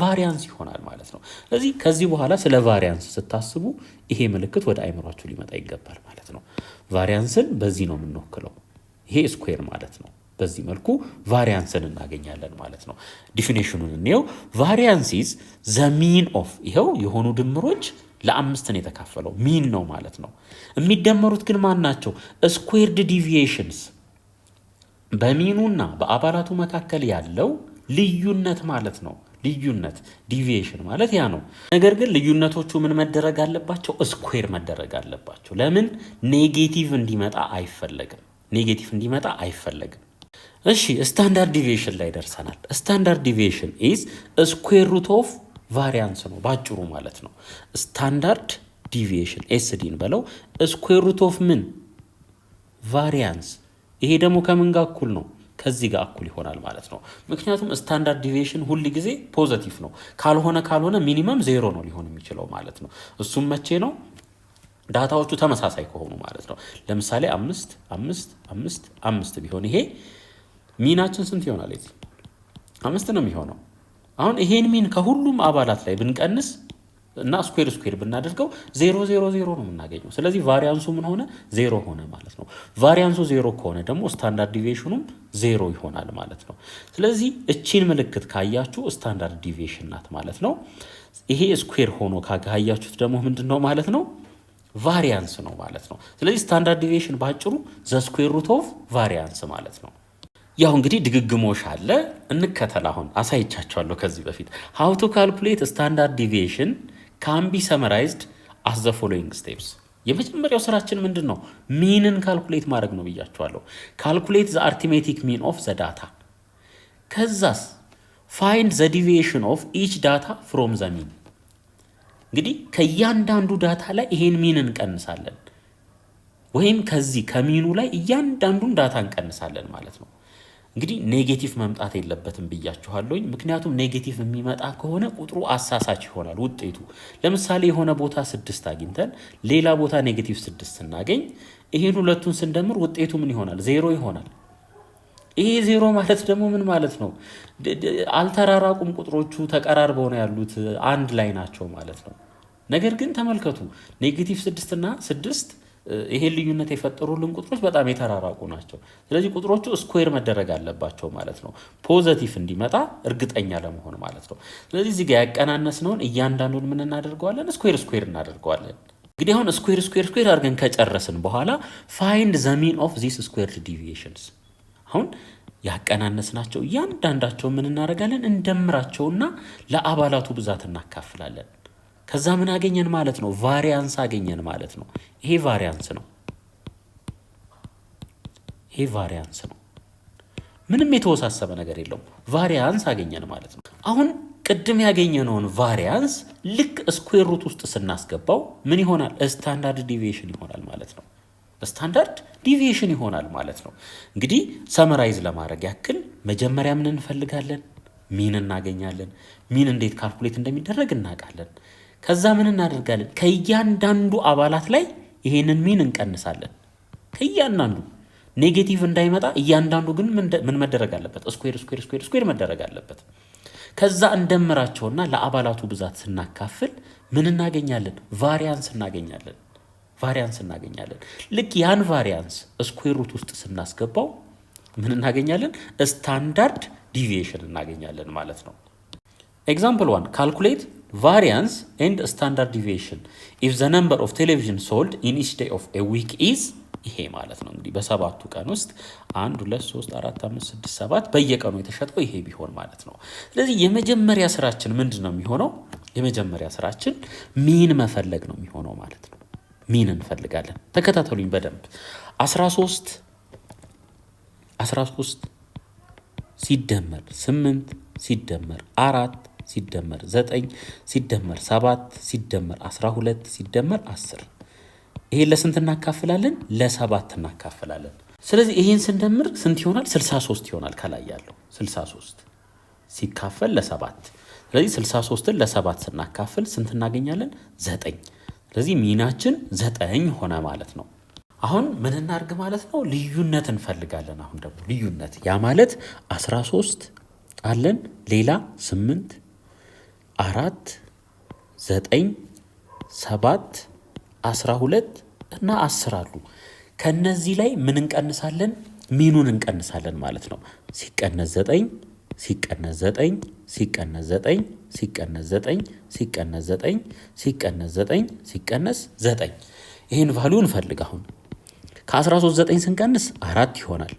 ቫሪያንስ ይሆናል ማለት ነው። ስለዚህ ከዚህ በኋላ ስለ ቫሪያንስ ስታስቡ ይሄ ምልክት ወደ አይምሯችሁ ሊመጣ ይገባል ማለት ነው። ቫሪያንስን በዚህ ነው የምንወክለው። ይሄ ስኩዌር ማለት ነው። በዚህ መልኩ ቫሪያንስን እናገኛለን ማለት ነው። ዲፊኒሽኑን እንየው። ቫሪያንስ ኢዝ ዘ ሚን ኦፍ ይኸው የሆኑ ድምሮች ለ5 ነው የተካፈለው ሚን ነው ማለት ነው። የሚደመሩት ግን ማን ናቸው? ስኩዌርድ ዲቪዬሽንስ በሚኑና በአባላቱ መካከል ያለው ልዩነት ማለት ነው። ልዩነት ዲቪዬሽን ማለት ያ ነው። ነገር ግን ልዩነቶቹ ምን መደረግ አለባቸው? ስኩዌር መደረግ አለባቸው። ለምን? ኔጌቲቭ እንዲመጣ አይፈለግም። እሺ ስታንዳርድ ዲቪዬሽን ላይ ደርሰናል። ስታንዳርድ ዲቪዬሽን ኢዝ ስኩዌር ሩት ኦፍ ቫሪያንስ ነው ባጭሩ ማለት ነው። ስታንዳርድ ዲቪዬሽን ኤስዲን በለው ስኩዌር ሩት ኦፍ ምን? ቫሪያንስ። ይሄ ደግሞ ከምን ጋር እኩል ነው? ከዚህ ጋር እኩል ይሆናል ማለት ነው። ምክንያቱም ስታንዳርድ ዲቪዬሽን ሁል ጊዜ ፖዘቲቭ ነው። ካልሆነ ሚኒመም 0 ነው ሊሆን የሚችለው ማለት ነው። እሱም መቼ ነው? ዳታዎቹ ተመሳሳይ ከሆኑ ማለት ነው። ለምሳሌ 5 ቢሆን ይሄ ሚናችን ስንት ይሆናል? እዚህ 5 ነው የሚሆነው። አሁን ይሄን ሚን ከሁሉም አባላት ላይ ብንቀንስ እና ስኩዌር ብናደርገው 0 ነው የምናገኘው። ስለዚህ ቫሪያንሱ ምን ሆነ? 0 ሆነ ማለት ነው። ቫሪያንሱ 0 ከሆነ ደግሞ ስታንዳርድ ዲቪዬሽኑም 0 ይሆናል ማለት ነው። ስለዚህ እቺን ምልክት ካያችሁ ስታንዳርድ ዲቪዬሽን ናት ማለት ነው። ይሄ ስኩዌር ሆኖ ካያችሁት ደግሞ ምንድነው ማለት ነው? ቫሪያንስ ነው ማለት ነው። ስለዚህ ስታንዳርድ ዲቪዬሽን ባጭሩ ዘ ስኩዌር ሩት ኦፍ ቫሪያንስ ማለት ነው። ያው እንግዲህ ድግግሞሽ አለ እንከተል። አሁን አሳይቻችኋለሁ ከዚህ በፊት how to calculate standard deviation can be summarized as the following steps የመጀመሪያው ስራችን ምንድነው? ሚንን ካልኩሌት ማድረግ ነው ብያችኋለሁ። ካልኩሌት ዘ አርትሜቲክ ሚን ኦፍ ዘ ዳታ። ከዛስ ፋይንድ ዘ ዲቪዬሽን ኦፍ ኢች ዳታ ፍሮም ዘ ሚን። እንግዲህ ከእያንዳንዱ ዳታ ላይ ይሄን ሚን እንቀንሳለን፣ ወይም ከዚህ ከሚኑ ላይ እያንዳንዱን ዳታ እንቀንሳለን ማለት ነው። እንግዲህ ኔጌቲቭ መምጣት የለበትም ብያችኋለሁኝ። ምክንያቱም ኔጌቲቭ የሚመጣ ከሆነ ቁጥሩ አሳሳች ይሆናል ውጤቱ። ለምሳሌ የሆነ ቦታ 6 አግኝተን ሌላ ቦታ ኔጌቲቭ 6 ስናገኝ ይሄን ሁለቱን ስንደምር ውጤቱ ምን ይሆናል? 0 ይሆናል። ይሄ 0 ማለት ደግሞ ምን ማለት ነው? አልተራራቁም፣ ቁጥሮቹ ተቀራርበው ነው ያሉት፣ አንድ ላይ ናቸው ማለት ነው። ነገር ግን ተመልከቱ ኔጌቲቭ 6 እና 6 ይሄን ልዩነት የፈጠሩልን ቁጥሮች በጣም የተራራቁ ናቸው። ስለዚህ ቁጥሮቹ ስኩዌር መደረግ አለባቸው ማለት ነው፣ ፖዘቲቭ እንዲመጣ እርግጠኛ ለመሆን ማለት ነው። ስለዚህ እዚህ ጋር ያቀናነስነውን እያንዳንዱን ምን እናደርገዋለን? ስኩዌር እናደርገዋለን። እንግዲህ አሁን ስኩዌር አድርገን ከጨረስን በኋላ ፋይንድ ዘ ሚን ኦፍ ዚስ ስኩዌርድ ዲቪዬሽንስ። አሁን ያቀናነስናቸው እያንዳንዳቸው ምን እናደርጋለን? እንደምራቸውና ለአባላቱ ብዛት እናካፍላለን። ከዛ ምን አገኘን ማለት ነው? ቫሪያንስ አገኘን ማለት ነው። ይሄ ቫሪያንስ ነው። ምንም የተወሳሰበ ነገር የለውም። ቫሪያንስ አገኘን ማለት ነው። አሁን ቅድም ያገኘነውን ቫሪያንስ ልክ ስኩዌር ሩት ውስጥ ስናስገባው ምን ይሆናል? ስታንዳርድ ዲቪዬሽን ይሆናል ማለት ነው። ስታንዳርድ ዲቪዬሽን ይሆናል ማለት ነው። እንግዲህ ሰመራይዝ ለማድረግ ያክል መጀመሪያ ምን እንፈልጋለን? ሚን እናገኛለን። ሚን እንዴት ካልኩሌት እንደሚደረግ እናውቃለን። ከዛ ምን እናደርጋለን? ከእያንዳንዱ አባላት ላይ ይሄንን ሚን እንቀንሳለን። ከእያንዳንዱ ኔጌቲቭ እንዳይመጣ እያንዳንዱ ግን ምን መደረግ አለበት? ስኩዌር መደረግ አለበት። ከዛ እንደምራቸውና ለአባላቱ ብዛት ስናካፍል ምን እናገኛለን? ቫሪያንስ እናገኛለን። ልክ ያን ቫሪያንስ ስኩዌር ሩት ውስጥ ስናስገባው ምን እናገኛለን? ስታንዳርድ ዲቪዬሽን እናገኛለን ማለት ነው። ኤግዛምፕል 1 ካልኩሌት ቫሪያንስ ኤንድ ስታንዳርድ ዲቪዬሽን ኢፍ ዘ ነምበር ኦፍ ቴሌቪዥን ሶልድ ኢን ኢች ዴይ ኦፍ ኤ ዊክ ኢዝ። ይሄ ማለት ነው እንግዲህ በሰባቱ ቀን ውስጥ 1 2 3 4 5 6 7 በየቀኑ የተሸጠው ይሄ ቢሆን ማለት ነው። ስለዚህ የመጀመሪያ ስራችን ምንድን ነው የሚሆነው? የመጀመሪያ ስራችን ሚን መፈለግ ነው የሚሆነው ማለት ነው። ሚን እንፈልጋለን። ተከታተሉኝ በደንብ 13 ሲደመር 8 ሲደመር 4 ሲደመር 9 ሲደመር 7 ሲደመር 12 ሲደመር 10 ይሄን ለስንት እናካፍላለን? ለ7 እናካፍላለን። ስለዚህ ይሄን ስንደምር ስንት ይሆናል? 63 ይሆናል። ከላይ ያለው 63 ሲካፈል ለ7። ስለዚህ 63ን ለ7 ስናካፍል ስንት እናገኛለን? 9። ስለዚህ ሚናችን 9 ሆነ ማለት ነው። አሁን ምን እናድርግ ማለት ነው? ልዩነት እንፈልጋለን። አሁን ደግሞ ልዩነት ያ ማለት 13 አለን፣ ሌላ 8 4 9 7 12 እና 10 አሉ። ከነዚህ ላይ ምን እንቀንሳለን? ሚኑን እንቀንሳለን ማለት ነው። ሲቀነስ 9 ሲቀነስ 9 ሲቀነስ 9 ሲቀነስ 9 ሲቀነስ 9 ሲቀነስ 9 ሲቀነስ 9 ይሄን ቫልዩ እንፈልግ። አሁን ከ13 9 ስንቀንስ 4 ይሆናል።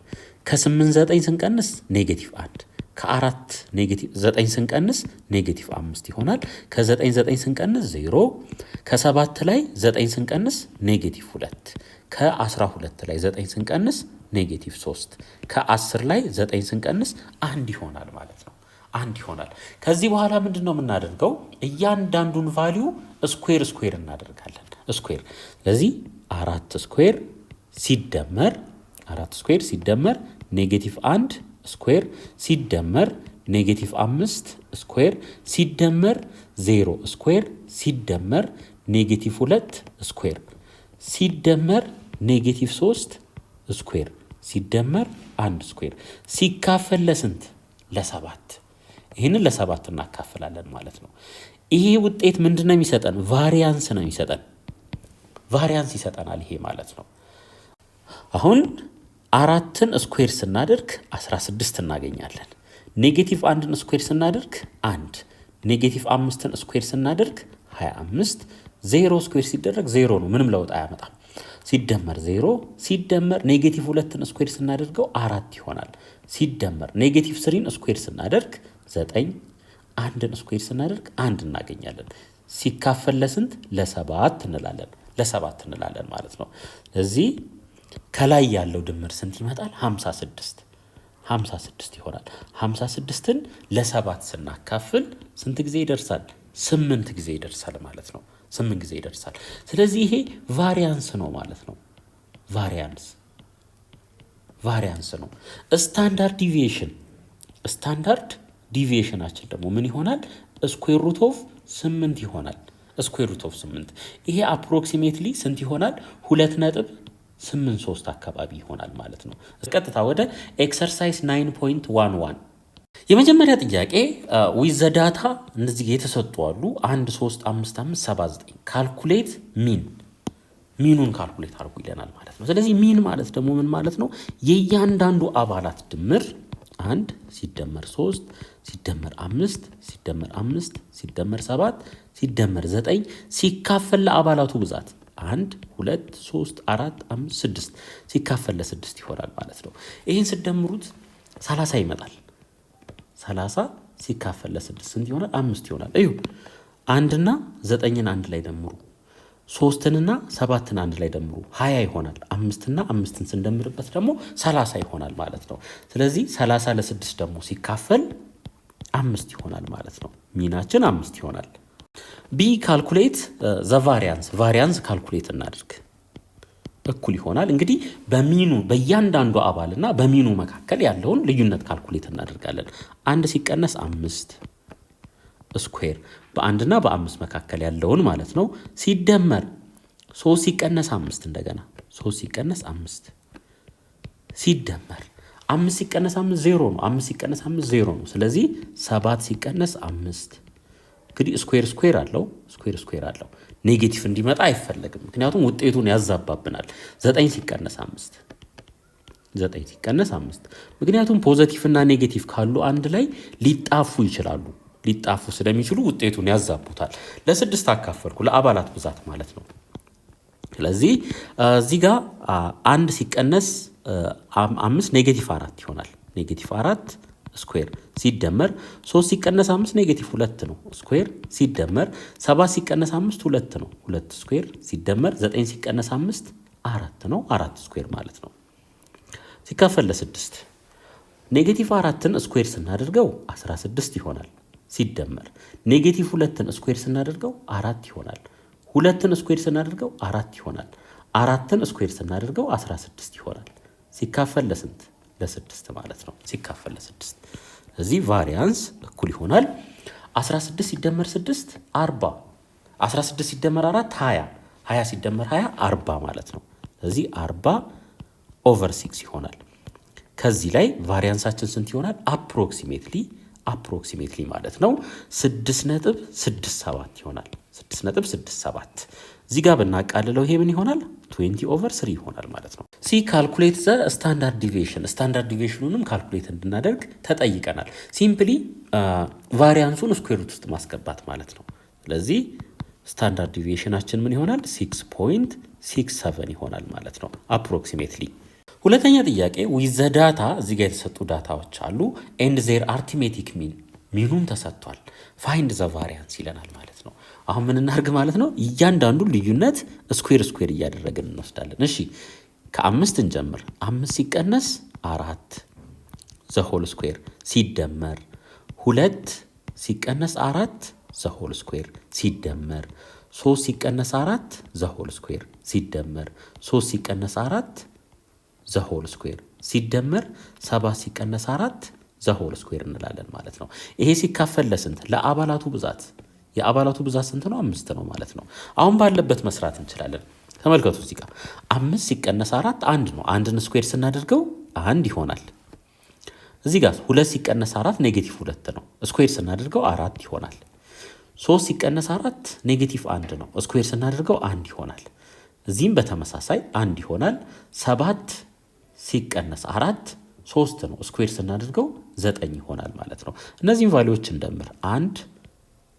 ከ8 9 ስንቀንስ ኔጌቲቭ 1፣ ከ4 ኔጌቲቭ 9 ስንቀንስ ኔጌቲቭ 5 ይሆናል። ከ9 9 ስንቀንስ 0፣ ከ7 ላይ 9 ስንቀንስ ኔጌቲቭ 2፣ ከ12 ላይ 9 ስንቀንስ ኔጌቲቭ 3፣ ከ10 ላይ 9 ስንቀንስ 1 ይሆናል ማለት ነው። 1 ይሆናል። ከዚህ በኋላ ምንድን ነው የምናደርገው? እያንዳንዱን ቫልዩ ስኩዌር እናደርጋለን። ስኩዌር ስለዚህ 4 ስኩዌር ሲደመር ኔጌቲቭ 1 ስኩዌር ሲደመር ኔጌቲቭ 5 ስኩዌር ሲደመር 0 ስኩዌር ሲደመር ኔጌቲቭ 2 ስኩዌር ሲደመር ኔጌቲቭ 3 ስኩዌር ሲደመር 1 ስኩዌር ሲካፈል ለስንት? ለ7። ይህንን ለ7 እናካፍላለን ማለት ነው። ይሄ ውጤት ምንድን ነው የሚሰጠን? ቫሪያንስ ነው የሚሰጠን። ቫሪያንስ ይሰጠናል ይሄ ማለት ነው። አሁን 4ን ስኩዌር ስናደርግ 16 እናገኛለን። ኔጌቲቭ 1ን ስኩዌር ስናደርግ 1፣ ኔጌቲቭ 5ን ስኩዌር ስናደርግ 25፣ 0 ስኩዌር ሲደረግ 0 ነው፣ ምንም ለውጥ አያመጣም። ሲደመር 0 ሲደመር ኔጌቲቭ 2ን ስኩዌር ስናደርገው 4 ይሆናል። ሲደመር ኔጌቲቭ 3ን ስኩዌር ስናደርግ 9፣ 1ን ስኩዌር ስናደርግ 1 እናገኛለን። ሲካፈል ለስንት? ለ7 እንላለን። ለ7 እንላለን ማለት ነው። ስለዚህ ከላይ ያለው ድምር ስንት ይመጣል? 56 ይሆናል። 56ን ለ7 ስናካፍል ስንት ጊዜ ይደርሳል? 8 ጊዜ ይደርሳል ማለት ነው። 8 ጊዜ ይደርሳል። ስለዚህ ይሄ ቫሪያንስ ነው ማለት ነው። ቫሪያንስ ነው። ስታንዳርድ ዲቪዬሽናችን ደግሞ ምን ይሆናል? ስኩዌር ሩት ኦፍ 8 ይሆናል። ስኩዌር ሩት ኦፍ 8 ይሄ አፕሮክሲሜትሊ ስንት ይሆናል? 2.83 አካባቢ ይሆናል ማለት ነው። ቀጥታ ወደ ኤክሰርሳይዝ 9.11 የመጀመሪያ ጥያቄ ዊዝ ዘ ዳታ እነዚህ የተሰጡ አሉ 1 3 5 5 7 9 ካልኩሌት ሚኑን ካልኩሌት አድርጉ ይለናል ማለት ነው። ስለዚህ ሚን ማለት ደግሞ ምን ማለት ነው? የእያንዳንዱ አባላት ድምር 1 ሲደመር 3 ሲደመር 5 ሲደመር 5 ሲደመር 7 ሲደመር 9 ሲካፈል ለአባላቱ ብዛት 1 2 3 4 5 6 ሲካፈል ለ6 ይሆናል ማለት ነው። ይህን ስደምሩት 30 ይመጣል። 30 ሲካፈል ለ6 ስንት ይሆናል? 5 ይሆናል። እዩ 1ና 9ን አንድ ላይ ደምሩ፣ 3ና 7ን አንድ ላይ ደምሩ 20 ይሆናል። 5ና 5ን ስንደምርበት ደግሞ 30 ይሆናል ማለት ነው። ስለዚህ 30 ለ6 ደግሞ ሲካፈል 5 ይሆናል ማለት ነው። ሚናችን 5 ይሆናል። ቢ ካልኩሌት ዘ ቫሪያንስ ካልኩሌት እናድርግ። እኩል ይሆናል እንግዲህ በእያንዳንዱ አባልና በሚኑ መካከል ያለውን ልዩነት ካልኩሌት እናደርጋለን። 1 ሲቀነስ 5 ስኩዌር በ1ና በ5 መካከል ያለውን ማለት ነው። ሲደመር 3 ሲቀነስ 5 እንደገና 3 ሲቀነስ 5 ሲደመር 5 ሲቀነስ 5 0 ነው። 5 ሲቀነስ 5 0 ነው። ስለዚህ 7 ሲቀነስ 5 እንግዲህ ስኩዌር አለው ኔጌቲቭ እንዲመጣ አይፈለግም፣ ምክንያቱም ውጤቱን ያዛባብናል። 9 ሲቀነስ 5 ምክንያቱም ፖዘቲቭ እና ኔጌቲቭ ካሉ አንድ ላይ ሊጣፉ ስለሚችሉ ውጤቱን ያዛቡታል። ለ6 አካፈልኩ ለአባላት ብዛት ማለት ነው። ስለዚህ እዚህ ጋር 1 ሲቀነስ 5 ኔጌቲቭ 4 ይሆናል። ኔጌቲቭ 4 ስኩዌር ሲደመር 3 ሲቀነስ 5 ኔጌቲቭ 2 ነው ስኩዌር ሲደመር 7 ሲቀነስ 5 2 ነው 2 ስኩዌር ሲደመር 9 ሲቀነስ 5 4 ነው 4 ስኩዌር ማለት ነው። ሲካፈል ለ6 ኔጌቲቭ 4ን ስኩዌር ስናደርገው 16 ይሆናል። ሲደመር ኔጌቲቭ 2ን ስኩዌር ስናደርገው 4 ይሆናል። 2ን ስኩዌር ስናደርገው 4 ይሆናል። 4ን ስኩዌር ስናደርገው 16 ይሆናል። ሲካፈል ለስንት? ለ6 ማለት ነው። ሲካፈል ለ6 ስለዚህ ቫሪያንስ እኩል ይሆናል 16 ሲደመር 6 40 16 ሲደመር 4 20 20 ሲደመር 20 40 ማለት ነው። ስለዚህ 40 ኦቨር 6 ይሆናል። ከዚህ ላይ ቫሪያንሳችን ስንት ይሆናል? አፕሮክሲሜትሊ ማለት ነው 6.67 ይሆናል። 6.67 እዚህ ጋር ብናቃልለው ይሄ ምን ይሆናል? 20 ኦቨር 3 ይሆናል ማለት ነው። ሲ ካልኩሌት ዘ ስታንዳርድ ዲቪዬሽኑንም ካልኩሌት እንድናደርግ ተጠይቀናል። ሲምፕሊ ቫሪያንሱን ስኩዌር ሩት ውስጥ ማስገባት ማለት ነው። ስለዚህ ስታንዳርድ ዲቪዬሽናችን ምን ይሆናል? 6.67 ይሆናል ማለት ነው አፕሮክሲሜትሊ። ሁለተኛ ጥያቄ ዊዝ ዘ ዳታ እዚህ ጋር የተሰጡ ዳታዎች አሉ ኤንድ ዜር አርቲሜቲክ ሚኑም ተሰጥቷል። ፋይንድ ዘ ቫሪያንስ ይለናል ማለት ነው። አሁን ምን እናድርግ ማለት ነው? እያንዳንዱ ልዩነት ስኩዌር እያደረግን እንወስዳለን። እሺ ከ5 እንጀምር። 5 ሲቀነስ 4 ዘ ሆል ስኩዌር ሲደመር 2 ሲቀነስ 4 ዘ ሆል ስኩዌር ሲደመር 3 ሲቀነስ 4 ዘ ሆል ስኩዌር ሲደመር 3 ሲቀነስ 4 ዘ ሆል ስኩዌር ሲደመር 7 ሲቀነስ 4 ዘ ሆል ስኩዌር እንላለን ማለት ነው። ይሄ ሲካፈል ለስንት? ለአባላቱ ብዛት። የአባላቱ ብዛት ስንት ነው? 5 ነው ማለት ነው። አሁን ባለበት መስራት እንችላለን። ተመልከቱ እዚህ ጋር 5 ሲቀነስ 4 1 ነው። 1ን ስኩዌር ስናደርገው 1 ይሆናል። እዚህ ጋር 2 ሲቀነስ 4 ኔጌቲቭ 2 ነው። ስኩዌር ስናደርገው 4 ይሆናል። 3 ሲቀነስ 4 ኔጌቲቭ 1 ነው። ስኩዌር ስናደርገው 1 ይሆናል። እዚህም በተመሳሳይ 1 ይሆናል። 7 ሲቀነስ 4 3 ነው። ስኩዌር ስናደርገው 9 ይሆናል ማለት ነው። እነዚህም ቫልዩዎች እንደምር 1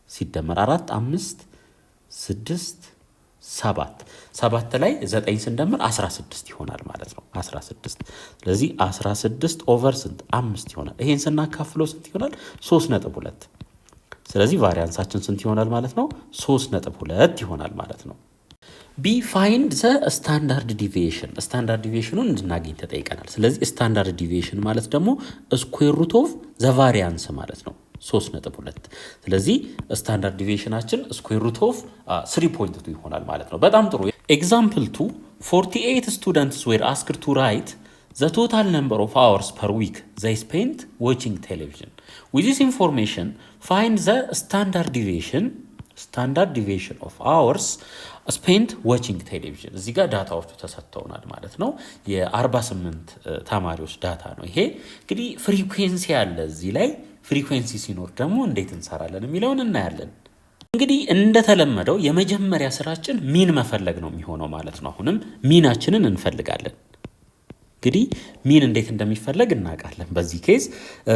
ሲደመር 4 5 6 7 ላይ 9 ስንደምር 16 ይሆናል ማለት ነው። 16 ስለዚህ 16 ኦቨር ስንት? 5 ይሆናል። ይሄን ስናካፍለው ስንት ይሆናል? 3.2 ስለዚህ ቫሪያንሳችን ስንት ይሆናል ማለት ነው? 3.2 ይሆናል ማለት ነው። ቢ ፋይንድ ዘ ስታንዳርድ ዲቪዬሽን ስታንዳርድ ዲቪዬሽኑን እንድናገኝ ተጠይቀናል። ስለዚህ ስታንዳርድ ዲቪዬሽን ማለት ደግሞ ስኩዌር ሩት ኦፍ ዘ ቫሪያንስ ማለት ነው 3.2 ስለዚህ ስታንዳርድ ዲቪዬሽናችን ስኩዌር ሩት ኦፍ 3.2 ይሆናል ማለት ነው። በጣም ጥሩ ኤግዛምፕል 2 48 students were asked to write the total number of hours per week they spent watching television. With this information, find the standard deviation of hours spent watching television. እዚህ ጋር ዳታዎቹ ተሰጥተውናል ማለት ነው። የ48 ተማሪዎች ዳታ ነው ይሄ። እንግዲህ ፍሪኩዌንሲ አለ እዚህ ላይ። ፍሪኩዌንሲ ሲኖር ደግሞ እንዴት እንሰራለን የሚለውን እናያለን። እንግዲህ እንደተለመደው የመጀመሪያ ስራችን ሚን መፈለግ ነው የሚሆነው ማለት ነው። አሁንም ሚናችንን እንፈልጋለን። እንግዲህ ሚን እንዴት እንደሚፈለግ እናውቃለን። በዚህ ኬዝ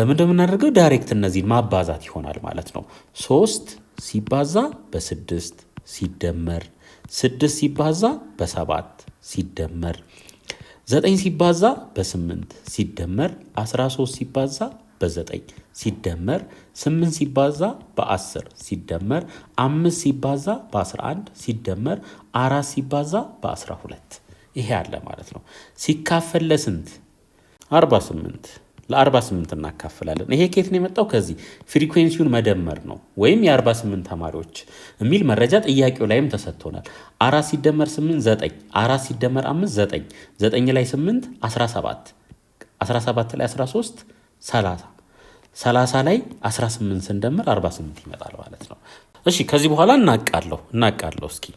ምንድነው የምናደርገው? ዳይሬክት እነዚህን ማባዛት ይሆናል ማለት ነው። 3 ሲባዛ በ6 ሲደመር 6 ሲባዛ በ7 ሲደመር 9 ሲባዛ በ8 ሲደመር 13 ሲባዛ በ9 ሲደመር 8 ሲባዛ በ10 ሲደመር 5 ሲባዛ በ11 ሲደመር 4 ሲባዛ በ12 ይሄ አለ ማለት ነው። ሲካፈል ለስንት? 48 ለ48 እናካፍላለን። ይሄ ከየት ነው የመጣው? ከዚህ ፍሪኩዌንሲውን መደመር ነው ወይም የ48 ተማሪዎች የሚል መረጃ ጥያቄው ላይም ተሰጥቶናል። 4 ሲደመር 8 9 4 ሲደመር 5 9 9 ላይ 8 17 17 ላይ 13 30 30 ላይ 18 ስንደምር 48 ይመጣል ማለት ነው። እሺ ከዚህ በኋላ እናቃለሁ እስኪ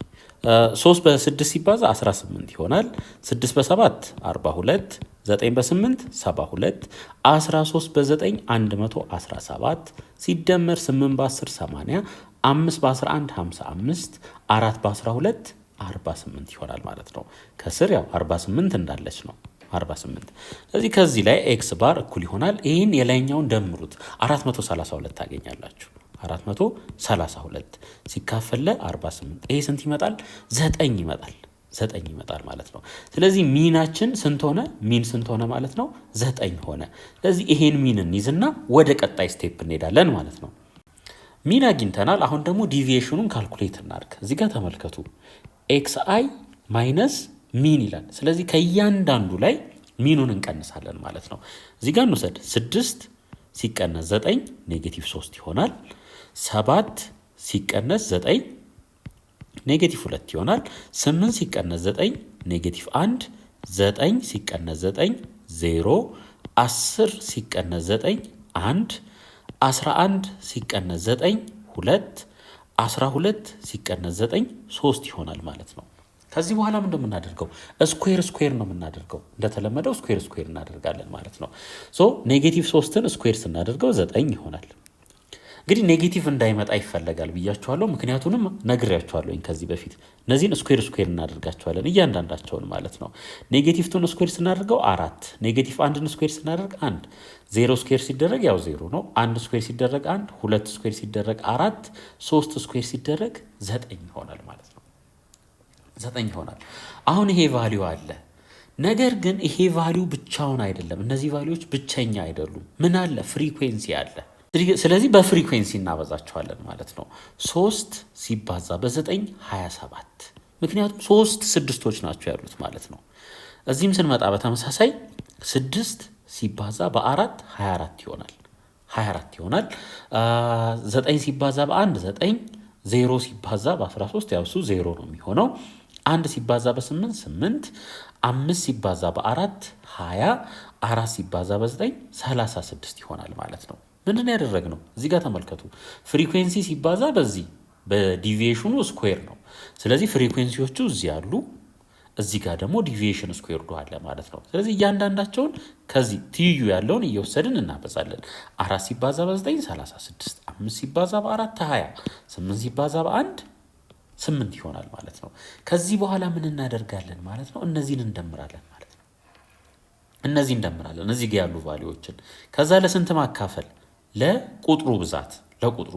3 በ6 ሲባዛ 18 ይሆናል። 6 በ7 42 9 በ8 72 13 በ9 117 ሲደመር 8 በ10 80 5 በ11 55 4 በ12 48 ይሆናል ማለት ነው። ከስር ያው 48 እንዳለች ነው 48 ስለዚህ ከዚህ ላይ ኤክስ ባር እኩል ይሆናል። ይህን የላይኛውን ደምሩት 432 ታገኛላችሁ። 432 ሲካፈል ለ48 ይሄ ስንት ይመጣል? 9 ይመጣል። 9 ይመጣል ማለት ነው። ስለዚህ ሚናችን ስንት ሆነ? ሚን ስንት ሆነ ማለት ነው? 9 ሆነ። ስለዚህ ይሄን ሚን እንይዝና ወደ ቀጣይ ስቴፕ እንሄዳለን ማለት ነው። ሚን አግኝተናል። አሁን ደግሞ ዲቪዬሽኑን ካልኩሌት እናድርግ። እዚህ ጋር ተመልከቱ። ኤክስ አይ ማይነስ ሚን ይላል። ስለዚህ ከእያንዳንዱ ላይ ሚኑን እንቀንሳለን ማለት ነው። እዚህ ጋር እንውሰድ። 6 ሲቀነስ 9 ኔጌቲቭ 3 ይሆናል። 7 ሲቀነስ 9 ኔጌቲቭ 2 ይሆናል። 8 ሲቀነስ 9 ኔጌቲቭ 1 9 ሲቀነስ 9 0 10 ሲቀነስ 9 1 11 ሲቀነስ 9 2 12 ሲቀነስ 9 3 ይሆናል ማለት ነው። ከዚህ በኋላ ምን እንደምናደርገው ስኩዌር ነው የምናደርገው። እንደተለመደው ስኩዌር እናደርጋለን ማለት ነው። ሶ ኔጌቲቭ 3ን ስኩዌር ስናደርገው 9 ይሆናል። እንግዲህ ኔጌቲቭ እንዳይመጣ ይፈለጋል ብያችኋለሁ። ምክንያቱንም ነግሬያችኋለሁ ከዚህ በፊት። እነዚህን ስኩዌር እናደርጋቸዋለን እያንዳንዳቸውን ማለት ነው። ኔጌቲቭ 2ን ስኩዌር ስናደርገው 4፣ ኔጌቲቭ 1ን ስኩዌር ስናደርግ 1፣ 0 ስኩዌር ሲደረግ ያው 0 ነው። 1 ስኩዌር ሲደረግ 1፣ 2 ስኩዌር ሲደረግ 4፣ 3 ስኩዌር ሲደረግ 9 ይሆናል ማለት ነው። 9 ይሆናል። አሁን ይሄ ቫልዩ አለ። ነገር ግን ይሄ ቫልዩ ብቻውን አይደለም። እነዚህ ቫልዩዎች ብቸኛ አይደሉም። ምን አለ? ፍሪኩዌንሲ አለ። ስለዚህ በፍሪኩዌንሲ እናበዛቸዋለን ማለት ነው። 3 ሲባዛ በ9 27። ምክንያቱም 3 ስድስቶች ናቸው ያሉት ማለት ነው። እዚህም ስንመጣ በተመሳሳይ 6 ሲባዛ በ4 24 ይሆናል። 9 ሲባዛ በ1 9፣ 0 ሲባዛ በ13 ያው እሱ 0 ነው የሚሆነው። 1 ሲባዛ በ8 8፣ 5 ሲባዛ በ4 20፣ 4 ሲባዛ በ9 36 ይሆናል ማለት ነው። ምንድን ያደረግነው? እዚህ ጋር ተመልከቱ። ፍሪኩዌንሲ ሲባዛ በዚህ በዲቪዬሽኑ ስኩዌር ነው። ስለዚህ ፍሪኩዌንሲዎቹ እዚህ አሉ፣ እዚህ ጋር ደግሞ ዲቪዬሽን ስኩዌር አለ ማለት ነው። ስለዚህ እያንዳንዳቸውን ከዚህ ትይዩ ያለውን እየወሰድን እናበዛለን። 4 ሲባዛ በ9 36፣ 5 ሲባዛ በ4 20፣ 8 ሲባዛ በ1 8 ይሆናል ማለት ነው። ከዚህ በኋላ ምን እናደርጋለን ማለት ነው? እነዚህን እንደምራለን ማለት ነው። እዚህ ጋር ያሉ ቫልዩዎችን ከዛ ለስንት ማካፈል? ለቁጥሩ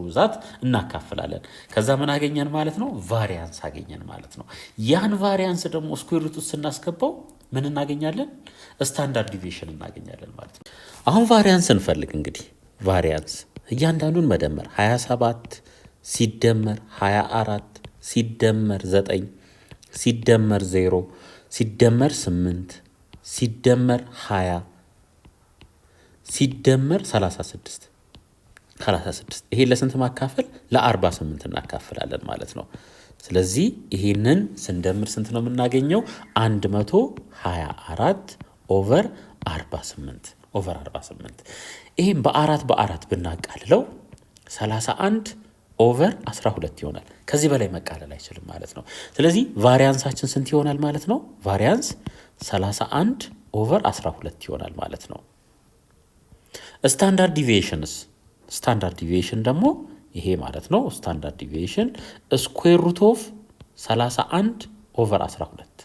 ብዛት እናካፍላለን። ከዛ ምን አገኘን ማለት ነው? ቫሪያንስ አገኘን ማለት ነው። ያን ቫሪያንስ ደግሞ ስኩዌር ሩት ውስጥ ስናስገባው ምን እናገኛለን? ስታንዳርድ ዲቪዬሽን እናገኛለን ማለት ነው። አሁን ቫሪያንስ እንፈልግ። እንግዲህ ቫሪያንስ እያንዳንዱን መደመር 27 ሲደመር 24 ሲደመር 9 ሲደመር 0 ሲደመር 8 ሲደመር 20 ሲደመር 36 ይሄን ለስንት ማካፈል? ለ48 እናካፍላለን ማለት ነው። ስለዚህ ይሄንን ስንደምር ስንት ነው የምናገኘው? 124 ኦቨር 48 ይሄን በአራት ብናቃልለው 31 ኦቨር 12 ይሆናል። ከዚህ በላይ መቃለል አይችልም ማለት ነው። ስለዚህ ቫሪያንሳችን ስንት ይሆናል ማለት ነው? ቫሪያንስ 31 ኦቨር 12 ይሆናል ማለት ነው። ስታንዳርድ ዲቪዬሽን ደግሞ ይሄ ማለት ነው። ስታንዳርድ ዲቪዬሽን ስኩዌር ሩት ኦፍ 31 ኦቨር 12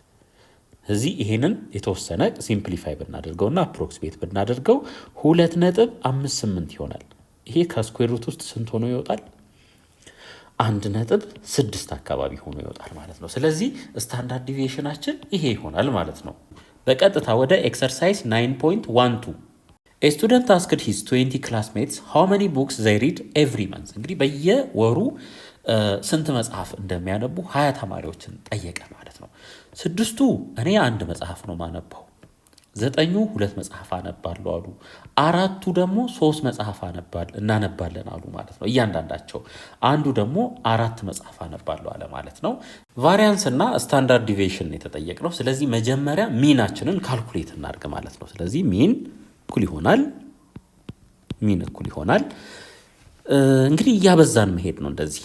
እዚህ ይሄንን የተወሰነ ሲምፕሊፋይ ብናደርገውና አፕሮክሲሜት ብናደርገው 2.58 ይሆናል። ይሄ ከስኩዌር ሩት ውስጥ ስንት ሆኖ ይወጣል? 1.6 አካባቢ ሆኖ ይወጣል ማለት ነው። ስለዚህ ስታንዳርድ ዲቪዬሽናችን ይሄ ይሆናል ማለት ነው። በቀጥታ ወደ ኤክሰርሳይዝ 9.12 A student asked his 20 classmates how many books they read every month. እንግዲህ በየወሩ ስንት መጽሐፍ እንደሚያነቡ 20 ተማሪዎችን ጠየቀ ማለት ነው። 6ቱ እኔ 1 መጽሐፍ ነው ማነባው፣ 9ኙ 2 መጽሐፍ አነባሉ አሉ፣ 4ቱ ደግሞ 3 መጽሐፍ እናነባለን አሉ ማለት ነው። እያንዳንዳቸው አንዱ ደግሞ 4 መጽሐፍ አነባሉ አለ ማለት ነው። ቫሪያንስ እና ስታንዳርድ ዲቪዬሽን የተጠየቅነው። ስለዚህ መጀመሪያ ሚናችንን ካልኩሌት እናድርግ ማለት ነው። ስለዚህ ሚን እኩል ይሆናል እንግዲህ እያበዛን መሄድ ነው። እንደዚህ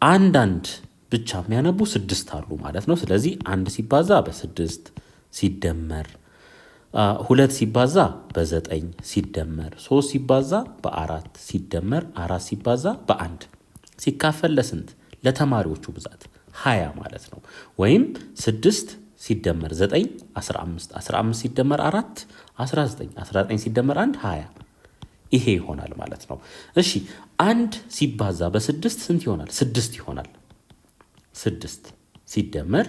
አንዳንድ ብቻ የሚያነቡ 6 አሉ ማለት ነው። ስለዚህ 1 ሲባዛ በ6 ሲደመር 2 ሲባዛ በ9 ሲደመር 3 ሲባዛ በ4 ሲደመር 4 ሲባዛ በ1 ሲካፈል ለስንት? ለተማሪዎቹ ብዛት 20 ማለት ነው። ወይም 6 ሲደመር 9 15 ሲደመር 4 19 ሲደመር 1 20 ይሄ ይሆናል ማለት ነው። እሺ 1 ሲባዛ በ6 ስንት ይሆናል? 6 ይሆናል። 6 ሲደመር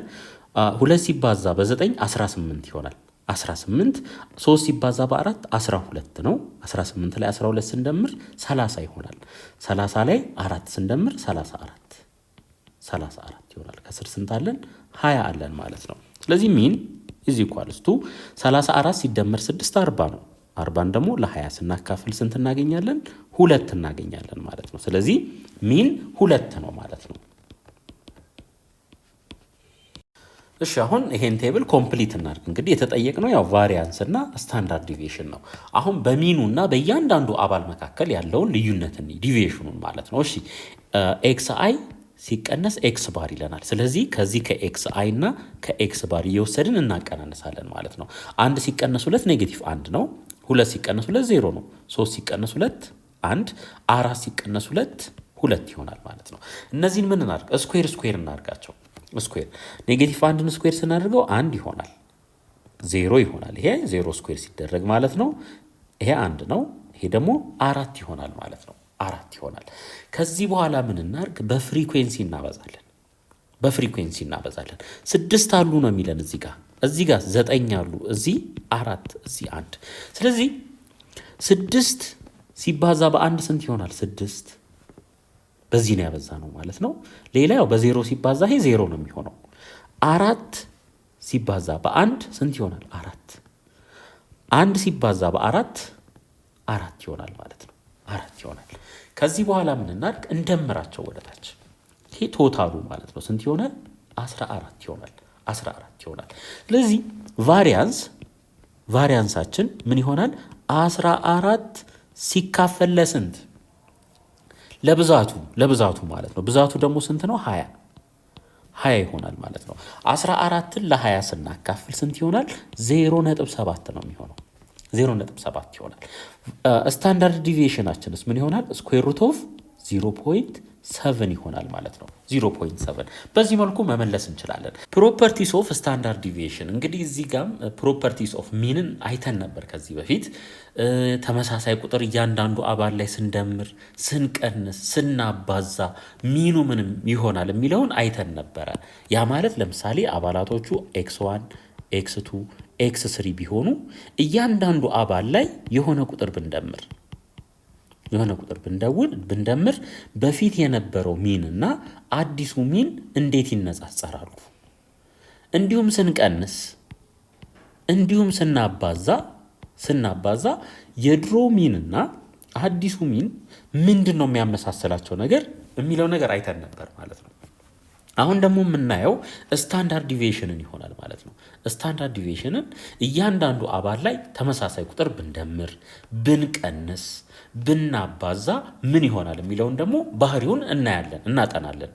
2 ሲባዛ በ9 18 ይሆናል። 18 3 ሲባዛ በ4 12 ነው። 18 ላይ 12 ስንደምር 30 ይሆናል። 30 ላይ 4 ስንደምር 34 ይሆናል። ከስር ስንት አለን? 20 አለን ማለት ነው። ስለዚህ ሚን ኢዝ ኢኳልስ ቱ 34 ሲደመር 6 40 ነው። 40ን ደግሞ ለ20 ስናካፍል ስንት እናገኛለን? 2 እናገኛለን ማለት ነው። ስለዚህ ሚን 2 ነው ማለት ነው። እሺ አሁን ይሄን ቴብል ኮምፕሊት እናድርግ። እንግዲህ የተጠየቅነው ያው ቫሪያንስ እና ስታንዳርድ ዲቪዬሽን ነው። አሁን በሚኑ እና በእያንዳንዱ አባል መካከል ያለውን ልዩነትን ዲቪዬሽኑን ማለት ነው። እሺ ኤክስ አይ ሲቀነስ ኤክስ ባር ይለናል። ስለዚህ ከዚህ ከኤክስ አይ እና ከኤክስ ባር እየወሰድን እናቀናነሳለን ማለት ነው። 1 ሲቀነስ 2 ኔጌቲቭ 1 ነው። 2 ሲቀነስ 2 0 ነው። 3 ሲቀነስ 2 1፣ 4 ሲቀነስ 2 2 ይሆናል ማለት ነው። እነዚህን ምን እናድርግ? ስኩዌር እናድርጋቸው። ስኩዌር ኔጌቲቭ 1ን ስኩዌር ስናደርገው 1 ይሆናል፣ 0 ይሆናል። ይሄ 0 ስኩዌር ሲደረግ ማለት ነው። ይሄ 1 ነው። ይሄ ደግሞ 4 ይሆናል ማለት ነው። 4 ይሆናል። ከዚህ በኋላ ምን እናድርግ? በፍሪኩዌንሲ እናበዛለን። 6 አሉ ነው የሚለን እዚህ ጋር 9 አሉ፣ እዚህ 4፣ እዚህ 1። ስለዚህ 6 ሲባዛ በ1 ስንት ይሆናል? 6 በዚህ ነው ያበዛ ነው ማለት ነው። ሌላ ያው በ0 ሲባዛ ይሄ 0 ነው የሚሆነው። 4 ሲባዛ በ1 ስንት ይሆናል? 4። 1 ሲባዛ በ4 4 ይሆናል ማለት ነው። 4 ይሆናል። ከዚህ በኋላ ምን እናድርግ? እንደምራቸው ወደታች። ይሄ ቶታሉ ማለት ነው ስንት ይሆናል? 14 ይሆናል። 14 ይሆናል። ስለዚህ ቫሪያንሳችን ምን ይሆናል? 14 ሲካፈል ለስንት? ለብዛቱ ማለት ነው። ብዛቱ ደግሞ ስንት ነው? 20 ይሆናል ማለት ነው። 14ን ለ20 ስናካፍል ስንት ይሆናል? 0.7 ነው የሚሆነው። 0.7 ይሆናል። ስታንዳርድ ዲቪዬሽናችንስ ምን ይሆናል? ስኩዌር ሩት ኦፍ 0.7 ይሆናል ማለት ነው። 0.7 በዚህ መልኩ መመለስ እንችላለን። ፕሮፐርቲስ ኦፍ ስታንዳርድ ዲቪዬሽን እንግዲህ እዚህ ጋም ፕሮፐርቲስ ኦፍ ሚንን አይተን ነበር ከዚህ በፊት። ተመሳሳይ ቁጥር እያንዳንዱ አባል ላይ ስንደምር፣ ስንቀንስ፣ ስናባዛ ሚኑ ምንም ይሆናል የሚለውን አይተን ነበረ። ያ ማለት ለምሳሌ አባላቶቹ x1 x2 x3 ቢሆኑ እያንዳንዱ አባል ላይ የሆነ ቁጥር ብንደምር በፊት የነበረው ሚን እና አዲሱ ሚን እንዴት ይነጻጸራሉ እንዲሁም ስንቀንስ እንዲሁም ስናባዛ የድሮ ሚንና አዲሱ ሚን ምንድን ነው የሚያመሳስላቸው ነገር የሚለው ነገር አይተን ነበር ማለት ነው። አሁን ደግሞ የምናየው ስታንዳርድ ዲቪዬሽንን ይሆናል ማለት ነው። ስታንዳርድ ዲቪዬሽንን እያንዳንዱ አባል ላይ ተመሳሳይ ቁጥር ብንደምር፣ ብንቀንስ፣ ብናባዛ ምን ይሆናል የሚለውን ደግሞ ባህሪውን እናጠናለን።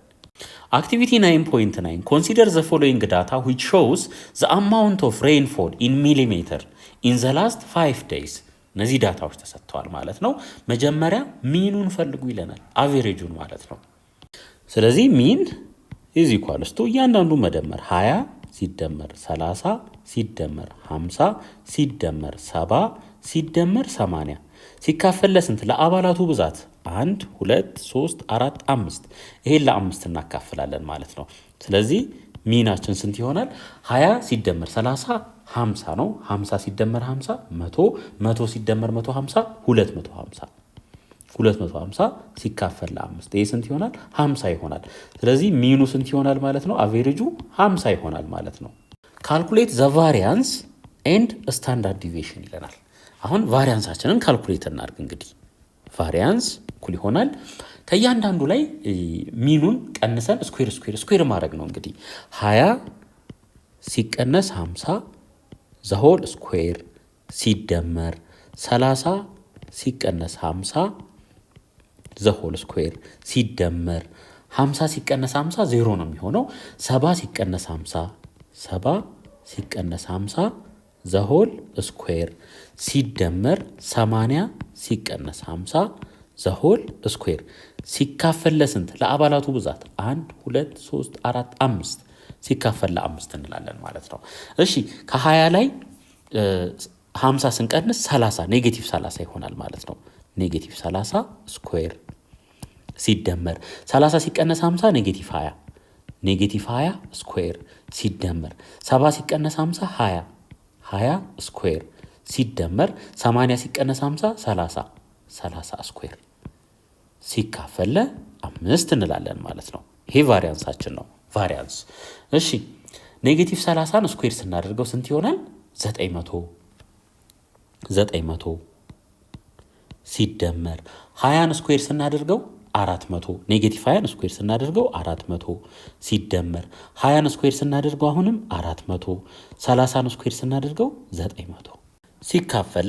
አክቲቪቲ 9.9 ኮንሲደር ዘ ፎሎዊንግ ዳታ which shows the amount of rainfall in millimeter in the last 5 days። እነዚህ ዳታዎች ተሰጥተዋል ማለት ነው። መጀመሪያ ሚኑን ፈልጉ ይለናል፣ አቬሬጁን ማለት ነው። ስለዚህ ሚን ኢዝ ኢኳልስ ቱ እያንዳንዱ መደመር 20 ሲደመር 30 ሲደመር 50 ሲደመር 70 ሲደመር 80 ሲካፈል ለስንት? ለአባላቱ ብዛት 1 2 3 4 5። ይሄን ለ5 እናካፍላለን ማለት ነው። ስለዚህ ሚናችን ስንት ይሆናል? 20 ሲደመር 30 50 ነው። 50 ሲደመር 50 100 100 ሲደመር 150 250 250 ሲካፈል ለ5 ይሄ ስንት ይሆናል? 50 ይሆናል። ስለዚህ ሚኑ ስንት ይሆናል ማለት ነው? አቬሬጁ 50 ይሆናል ማለት ነው። ካልኩሌት ዘ ቫሪያንስ ኤንድ ስታንዳርድ ዲቪዬሽን ይለናል። አሁን ቫሪያንሳችንን ካልኩሌት እናድርግ። እንግዲህ ቫሪያንስ እኩል ይሆናል ከእያንዳንዱ ላይ ሚኑን ቀንሰን ስኩዌር ማድረግ ነው። እንግዲህ 20 ሲቀነስ 50 ዘሆል ስኩዌር ሲደመር 30 ሲቀነስ 50 ዘሆል ስኩዌር ሲደመር 50 ሲቀነስ 50 ዜሮ ነው የሚሆነው። 70 ሲቀነስ 50 70 ሲቀነስ 50 ዘሆል ስኩዌር ሲደመር 80 ሲቀነስ 50 ዘሆል ስኩዌር ሲካፈል ለስንት? ለአባላቱ ብዛት 1 2 3 4 5 ሲካፈል ለ5 እንላለን ማለት ነው። እሺ ከ20 ላይ 50 ስንቀንስ 30 ኔጌቲቭ 30 ይሆናል ማለት ነው። ኔጌቲቭ 30 ስኩዌር ሲደመር 30 ሲቀነስ 50 ኔጌቲቭ 20 ኔጌቲቭ 20 ስኩዌር ሲደመር 70 ሲቀነስ 50 20 20 ስኩዌር ሲደመር 80 ሲቀነስ 50 30 30 ስኩዌር ሲካፈል ለ5 እንላለን ማለት ነው። ይሄ ቫሪያንሳችን ነው። ቫሪያንስ እሺ ኔጌቲቭ 30ን ስኩዌር ስናደርገው ስንት ይሆናል? 900 ሲደመር 20ን ስኩዌር ስናደርገው 400 ኔጌቲቭ 20ን ስኩዌር ስናደርገው 400 ሲደመር 20ን ስኩዌር ስናደርገው አሁንም 400 30ን ስኩዌር ስናደርገው 900 ሲካፈል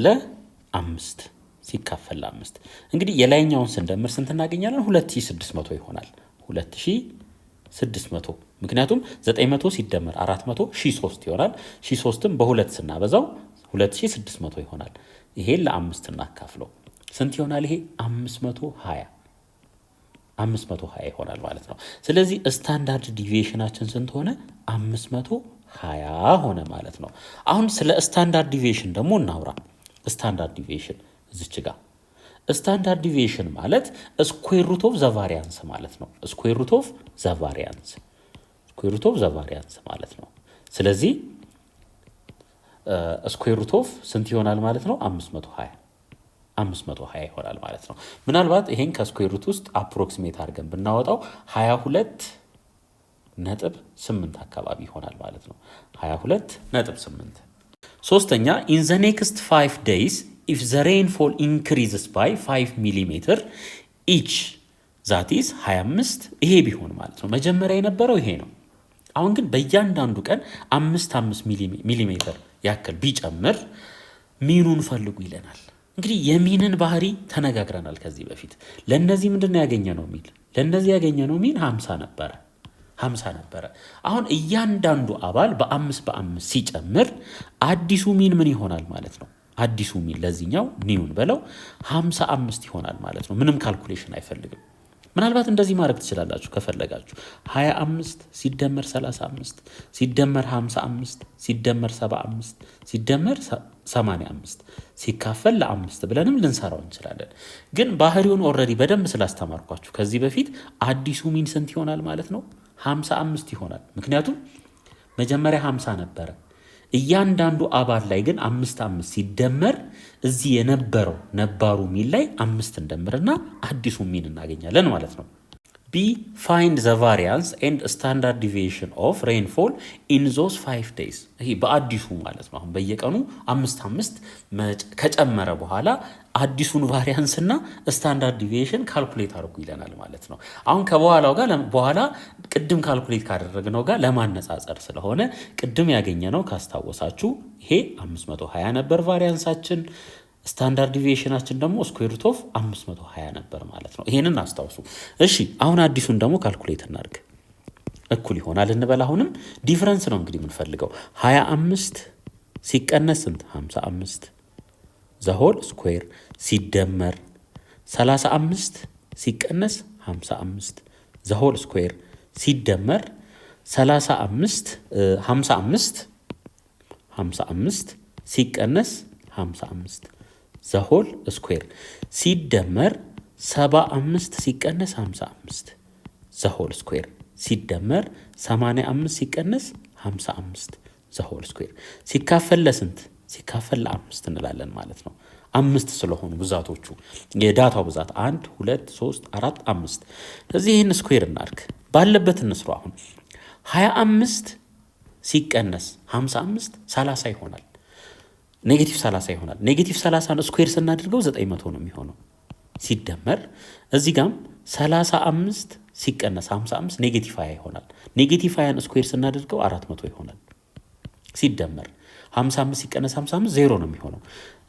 ለ5 እንግዲህ የላይኛውን ስንደምር ስንት እናገኛለን? 2600 ይሆናል። 2600 ምክንያቱም 900 ሲደመር 400 1003 ይሆናል። 1003ም በ2 ስናበዛው 2600 ይሆናል። ይሄን ለ5 እናካፍለው ስንት ይሆናል? ይሄ 520 ይሆናል ማለት ነው። ስለዚህ ስታንዳርድ ዲቪዬሽናችን ስንት ሆነ? 520 ሆነ ማለት ነው። አሁን ስለ ስታንዳርድ ዲቪዬሽን ደግሞ እናውራ። ስታንዳርድ ዲቪዬሽን እዚች ጋር ስታንዳርድ ዲቪዬሽን ማለት ስኩዌር ሩት ኦፍ ዘ ቫሪያንስ ማለት ነው። ስኩዌር ሩት ኦፍ ዘ ቫሪያንስ ማለት ነው። ስለዚህ ስኩዌር ሩት ኦፍ ስንት ይሆናል ማለት ነው? 520 ይሆናል ማለት ነው። ምናልባት ይሄን ከስኩዌር ሩት ውስጥ አፕሮክሲሜት አድርገን ብናወጣው 22.8 አካባቢ ይሆናል ማለት ነው። 22.8 ሶስተኛ ኢን ዘ ኔክስት 5 days if the rainfall increases by 5 millimeter each that is 25 ይሄ ቢሆን ማለት ነው። መጀመሪያ የነበረው ይሄ ነው። አሁን ግን በእያንዳንዱ ቀን 5 ሚሊሜትር ያክል ቢጨምር ሚኑን ፈልጉ ይለናል። እንግዲህ የሚንን ባህሪ ተነጋግረናል ከዚህ በፊት። ለነዚህ ምንድነው ያገኘነው ሚን? ለነዚህ ያገኘነው ሚን 50 ነበረ። አሁን እያንዳንዱ አባል በ5 ሲጨምር አዲሱ ሚን ምን ይሆናል ማለት ነው? አዲሱ ሚን ለዚህኛው ኒውን በለው 55 ይሆናል ማለት ነው። ምንም ካልኩሌሽን አይፈልግም። ምናልባት እንደዚህ ማድረግ ትችላላችሁ ከፈለጋችሁ 25 ሲደመር 35 ሲደመር 55 ሲደመር 75 ሲደመር 85 ሲካፈል ለ5 ብለንም ልንሰራው እንችላለን። ግን ባህሪውን ኦልሬዲ በደንብ ስላስተማርኳችሁ ከዚህ በፊት አዲሱ ሚን ስንት ይሆናል ማለት ነው? 55 ይሆናል። ምክንያቱም መጀመሪያ 50 ነበረ። እያንዳንዱ አባል ላይ ግን 5 ሲደመር እዚህ የነበረው ነባሩ ሚን ላይ 5 እንደምርና አዲሱ ሚን እናገኛለን ማለት ነው። ቢ ፋይንድ ዘ ቫሪያንስ ኤንድ ስታንዳርድ ዲቪዬሽን ኦፍ ሬንፎል ኢን ዞስ 5 days። ይሄ በአዲሱ ማለት ነው። አሁን በየቀኑ 5 ከጨመረ በኋላ አዲሱን ቫሪያንስ እና ስታንዳርድ ዲቪዬሽን ካልኩሌት አድርጉ ይለናል ማለት ነው። አሁን ከበኋላው ጋር በኋላ ቅድም ካልኩሌት ካደረግነው ጋር ለማነጻጸር ስለሆነ ቅድም ያገኘነው ካስታወሳችሁ ይሄ 520 ነበር ቫሪያንሳችን፣ ስታንዳርድ ዲቪዬሽናችን ደግሞ ስኩዌር ሩት ኦፍ 520 ነበር ማለት ነው። ይሄንን አስታውሱ። እሺ አሁን አዲሱን ደግሞ ካልኩሌት እናድርግ። እኩል ይሆናል እንበል። አሁንም ዲፍረንስ ነው እንግዲህ የምንፈልገው 25 ሲቀነስ ስንት 55 ዘሆል ስኩዌር ሲደመር 35 ሲቀነስ 55 ዘሆል ስኩዌር ሲደመር 55 ሲቀነስ 55 ዘሆል ስኩዌር ሲደመር 75 ሲቀነስ 55 ዘሆል ስኩዌር ሲደመር 85 ሲቀነስ 55 ዘሆል ስኩዌር ሲካፈል ለስንት? ሲካፈል ለ5 እንላለን ማለት ነው። 5 ስለሆኑ ብዛቶቹ የዳታው ብዛት 1 2 3 4 5። ስለዚህ ይህን ስኩዌር እናድርግ፣ ባለበት እንስሩ። አሁን 25 ሲቀነስ 55 30 ይሆናል። ኔጌቲቭ 30 ይሆናል። ኔጌቲቭ 30 ስኩዌር ስናደርገው 900 ነው የሚሆነው። ሲደመር እዚህ ጋም 35 ሲቀነስ 55 ኔጌቲቭ 20 ይሆናል። ኔጌቲቭ 20 ስኩዌር ስናደርገው 400 ይሆናል። ሲደመር 55 ሲቀነስ 55 0 ነው የሚሆነው።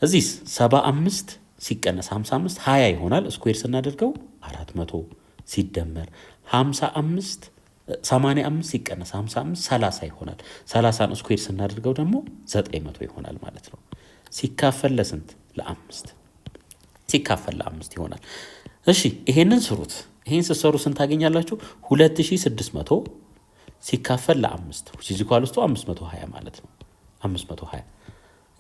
እዚህ 75 ሲቀነስ 55 20 ይሆናል። ስኩዌር ስናደርገው 400 ሲደመር 85 ሲቀነስ 55 30 ይሆናል። 30 ስኩዌር ስናደርገው ደግሞ 900 ይሆናል ማለት ነው። ሲካፈል ለስንት? ለ5 ሲካፈል ለ5 ይሆናል። እሺ ይሄንን ስሩት። ይሄን ስትሰሩ ስንት ታገኛላችሁ? 2600 ሲካፈል ለ5 which = 520 ማለት ነው። 520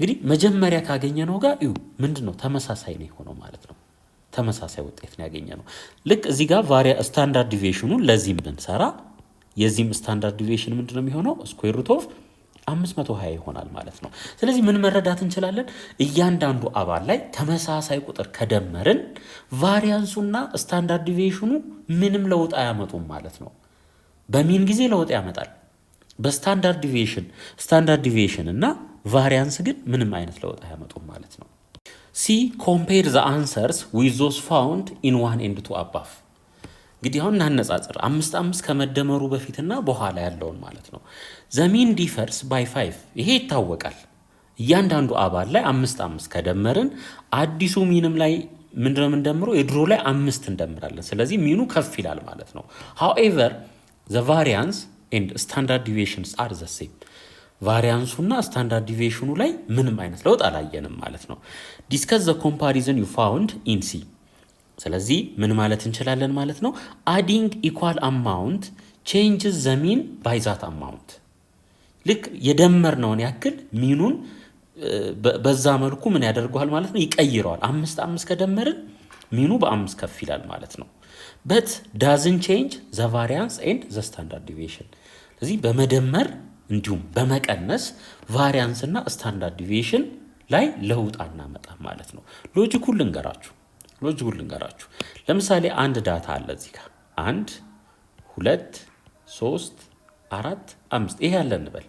እንግዲህ መጀመሪያ ካገኘነው ጋር እዩ ምንድነው ተመሳሳይ ነው የሆነው ማለት ነው። ተመሳሳይ ውጤት ነው ያገኘነው። ልክ እዚህ ጋር ስታንዳርድ ዲቪዬሽኑን ለዚህም ብንሰራ የዚህም ስታንዳርድ ዲቪዬሽን ምንድነው የሚሆነው? ስኩዌር ሩት ኦፍ 520 ይሆናል ማለት ነው። ስለዚህ ምን መረዳት እንችላለን? እያንዳንዱ አባል ላይ ተመሳሳይ ቁጥር ከደመርን ቫሪያንሱና ስታንዳርድ ዲቪዬሽኑ ምንም ለውጥ አያመጡም ማለት ነው። በሚን ጊዜ ለውጥ ያመጣል። በስታንዳርድ ዲቪዬሽን እና ቫሪያንስ ግን ምንም አይነት ለውጥ አያመጡም ማለት ነው። ሲ ኮምፔር ዘ አንሰርስ ዊዝ ዞስ ፋውንድ ኢን 1 and 2 አባቭ። እንግዲህ አሁን እናነጻጽር 5 ከመደመሩ በፊትና በኋላ ያለውን ማለት ነው። ዘ ሚን ዲፈርስ ባይ 5 ይሄ ይታወቃል። እያንዳንዱ አባል ላይ 5 ከደመርን አዲሱ ሚንም ላይ ምንድነው የምንደምረው? የድሮ ላይ 5 እንደምራለን። ስለዚህ ሚኑ ከፍ ይላል ማለት ነው። however the variance and standard deviations are the same። ቫሪያንሱና ስታንዳርድ ዲቪዬሽኑ ላይ ምንም አይነት ለውጥ አላየንም ማለት ነው። ዲስከስ ዘ ኮምፓሪዝን ዩ ፋውንድ ኢን ሲ። ስለዚህ ምን ማለት እንችላለን ማለት ነው? አዲንግ ኢኳል አማውንት ቼንጅስ ዘ ሚን ባይ ዛት አማውንት። ልክ የደመርነውን ያክል ሚኑን በዛ መልኩ ምን ያደርገዋል ማለት ነው? ይቀይረዋል። 5 ከደመርን ሚኑ በ5 ከፍ ይላል ማለት ነው። በት ዳዝን ቼንጅ ዘ ቫሪያንስ ኤንድ ዘ ስታንዳርድ ዲቪዬሽን። ስለዚህ በመደመር እንዲሁም በመቀነስ ቫሪያንስ እና ስታንዳርድ ዲቪዬሽን ላይ ለውጥ አናመጣም ማለት ነው። ሎጂኩን ልንገራችሁ። ለምሳሌ አንድ ዳታ አለ እዚህ ጋር 1 2 3 4 5 ይሄ ያለ እንበል።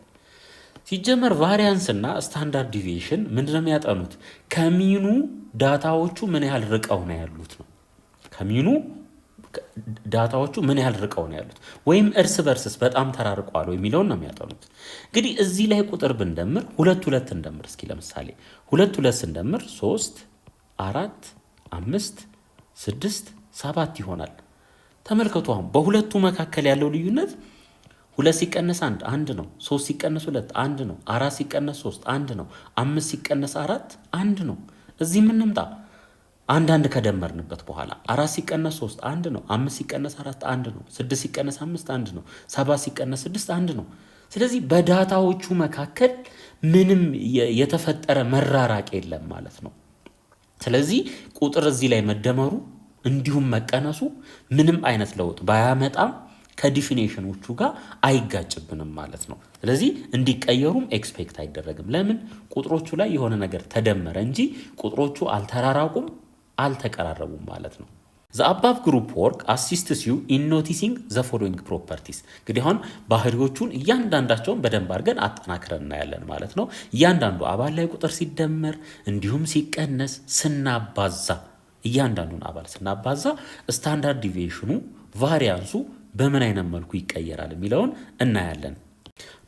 ሲጀመር ቫሪያንስ እና ስታንዳርድ ዲቪዬሽን ምንድነው የሚያጠኑት? ከሚኑ ዳታዎቹ ምን ያህል ርቀው ነው ያሉት ነው። ከሚኑ ዳታዎቹ ምን ያህል ርቀው ነው ያሉት ወይም እርስ በርስስ በጣም ተራርቀዋል ወይ የሚለውን ነው የሚያጠኑት። እንግዲህ እዚህ ላይ ቁጥር ብንደምር 2 እንደምር እስኪ። ለምሳሌ 2 ስንደምር 3 4 5 6 7 ይሆናል። ተመልከቱ። አሁን በሁለቱ መካከል ያለው ልዩነት 2 ሲቀነስ 1 ነው። 3 ሲቀነስ 2 1 ነው። 4 ሲቀነስ 3 1 ነው። 5 ሲቀነስ 4 1 ነው። እዚህ ምን እንምጣ? አንዳንድ ከደመርንበት በኋላ 4 ሲቀነስ 3 1 ነው። 5 ሲቀነስ 4 1 ነው። 6 ሲቀነስ 5 1 ነው። 7 ሲቀነስ 6 1 ነው። ስለዚህ በዳታዎቹ መካከል ምንም የተፈጠረ መራራቅ የለም ማለት ነው። ስለዚህ ቁጥር እዚህ ላይ መደመሩ እንዲሁም መቀነሱ ምንም አይነት ለውጥ ባያመጣም ከዲፊኒሽኖቹ ጋር አይጋጭብንም ማለት ነው። ስለዚህ እንዲቀየሩም ኤክስፔክት አይደረግም። ለምን? ቁጥሮቹ ላይ የሆነ ነገር ተደመረ እንጂ ቁጥሮቹ አልተራራቁም፣ አልተቀራረቡም ማለት ነው። The above group work assists you in noticing the following properties. እንግዲህ አሁን ባህሪዎቹን እያንዳንዳቸውን በደንብ አድርገን አጠናክረን እናያለን ማለት ነው። እያንዳንዱ አባል ላይ ቁጥር ሲደመር እንዲሁም ሲቀነስ ስናባዛ እያንዳንዱን አባል ስናባዛ ስታንዳርድ ዲቪዬሽኑ ቫሪያንሱ በምን አይነት መልኩ ይቀየራል የሚለውን እናያለን።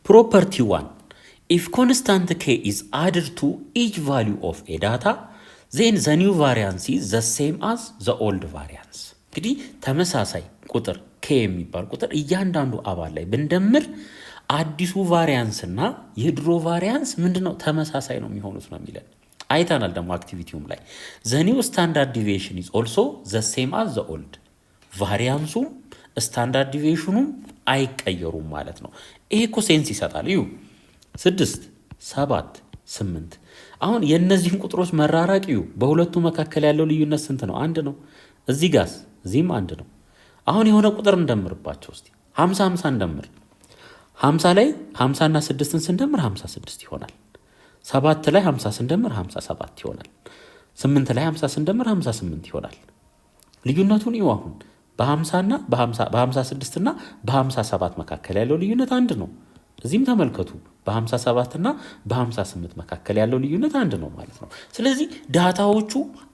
ፕሮፐርቲ 1 if constant k is added to each value of a data then the new variance is the same as the old variance. እንግዲህ ተመሳሳይ ቁጥር k የሚባል ቁጥር እያንዳንዱ አባል ላይ ብንደምር አዲሱ ቫሪያንስ እና የድሮ ቫሪያንስ ምንድነው ተመሳሳይ ነው የሚሆኑት ነው የሚለን። አይተናል ደግሞ አክቲቪቲውም ላይ the new standard deviation is also the same as the old. ቫሪያንሱም ስታንዳርድ ዲቪዬሽኑም አይቀየሩም ማለት ነው። ይሄ እኮ ሴንስ ይሰጣል። እዩ 6 7 8 አሁን የነዚህን ቁጥሮች መራራቅ እዩ። በሁለቱ መካከል ያለው ልዩነት ስንት ነው? አንድ ነው። እዚህ ጋስ እዚህም አንድ ነው። አሁን የሆነ ቁጥር እንደምርባቸው እስቲ 50 50 እንደምር 50 ላይ 50 እና 6ን ስንደምር 56 ይሆናል። 7 ላይ 50 ስንደምር 57 ይሆናል። 8 ላይ 50 ስንደምር 58 ይሆናል። ልዩነቱን እዩ። አሁን በ50 እና በ56 እና በ57 መካከል ያለው ልዩነት አንድ ነው። እዚህም ተመልከቱ በ57 እና በ58 መካከል ያለው ልዩነት አንድ ነው ማለት ነው። ስለዚህ ዳታዎቹ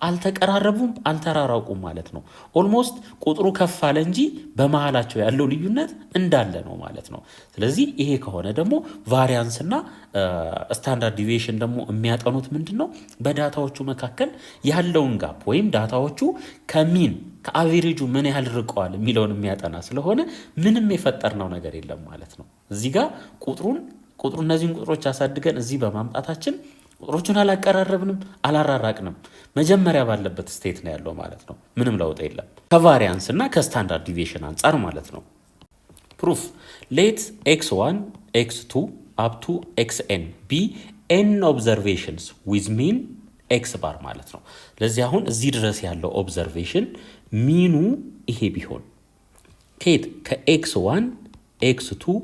አልተቀራረቡም አልተራራቁም ማለት ነው። ኦልሞስት ቁጥሩ ከፍ አለ እንጂ በመሃላቸው ያለው ልዩነት እንዳለ ነው ማለት ነው። ስለዚህ ይሄ ከሆነ ደግሞ ቫሪያንስ እና ስታንዳርድ ዲቪዬሽን ደግሞ የሚያጠኑት ምንድነው? በዳታዎቹ መካከል ያለውን ጋፕ ወይም ዳታዎቹ ከሚን ከአቬሬጁ ምን ያህል ርቀዋል የሚለውን የሚያጠና ስለሆነ ምንም የፈጠርነው ነገር የለም ማለት ነው። እዚህ ጋር ቁጥሩ እነዚህን ቁጥሮች አሳድገን እዚህ በማምጣታችን ቁጥሮቹን አላቀራረብንም አላራራቅንም። መጀመሪያ ባለበት ስቴት ነው ያለው ማለት ነው። ምንም ለውጥ የለም ከቫሪያንስ እና ከስታንዳርድ ዲቪዬሽን አንጻር ማለት ነው። ፕሩፍ ሌት x1 x2 up to xn be n observations with mean x bar ማለት ነው። ለዚህ አሁን እዚህ ድረስ ያለው ኦብዘርቬሽን ሚኑ ይሄ ቢሆን ከየት ከx1 x2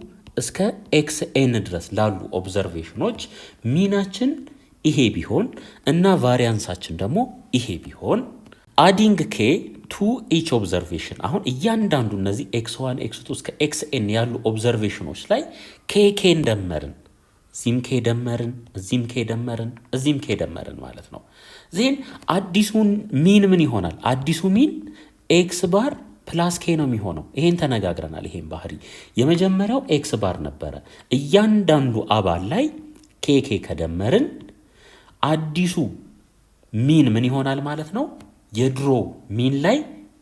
እስከ xn ድረስ ላሉ ኦብዘርቬሽኖች ሚናችን ይሄ ቢሆን እና ቫሪያንሳችን ደግሞ ይሄ ቢሆን አዲንግ k to each observation አሁን እያንዳንዱ እነዚህ x1 x2 እስከ xn ያሉ ኦብዘርቬሽኖች ላይ k እንደመርን እዚህም k ደመርን እዚህም k ደመርን እዚህም k ደመርን ማለት ነው። ዜን አዲሱን ሚን ምን ይሆናል? አዲሱ ሚን x ባር ፕላስ k ነው የሚሆነው። ይሄን ተነጋግረናል። ይሄን ባህሪ የመጀመሪያው x ባር ነበረ። እያንዳንዱ አባል ላይ k ከደመርን አዲሱ ሚን ምን ይሆናል ማለት ነው? የድሮ ሚን ላይ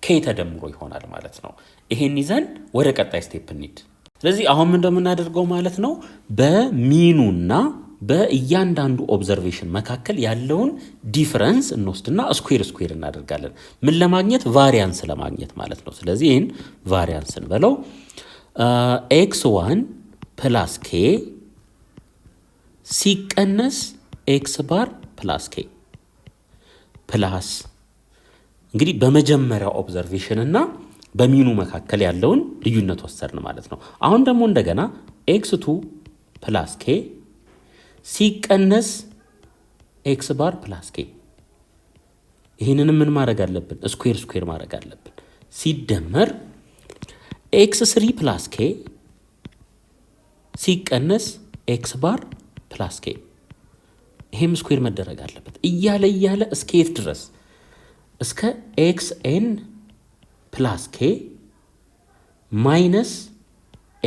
k ተደምሮ ይሆናል ማለት ነው። ይሄን ይዘን ወደ ቀጣይ ስቴፕ እንሂድ። ስለዚህ አሁን ምን እንደምናደርገው ማለት ነው በሚኑና በእያንዳንዱ ኦብዘርቬሽን መካከል ያለውን ዲፈረንስ እንወስድና ስኩዌር እናደርጋለን። ምን ለማግኘት? ቫሪያንስ ለማግኘት ማለት ነው። ስለዚህ ይህን ቫሪያንስ እንበለው x1 ፕላስ k ሲቀነስ x ባር ፕላስ k ፕላስ እንግዲህ በመጀመሪያው ኦብዘርቬሽን እና በሚኑ መካከል ያለውን ልዩነት ወሰድን ማለት ነው። አሁን ደግሞ እንደገና x2 ፕላስ k ሲቀነስ x ባር ፕላስ k ይሄንንም ምን ማድረግ አለብን? ስኩዌር ማድረግ አለብን። ሲደመር x3 ፕላስ k ሲቀነስ x ባር ፕላስ k ይሄም ስኩዌር መደረግ አለበት። እያለ እስከ ድረስ እስከ xn ፕላስ k ማይነስ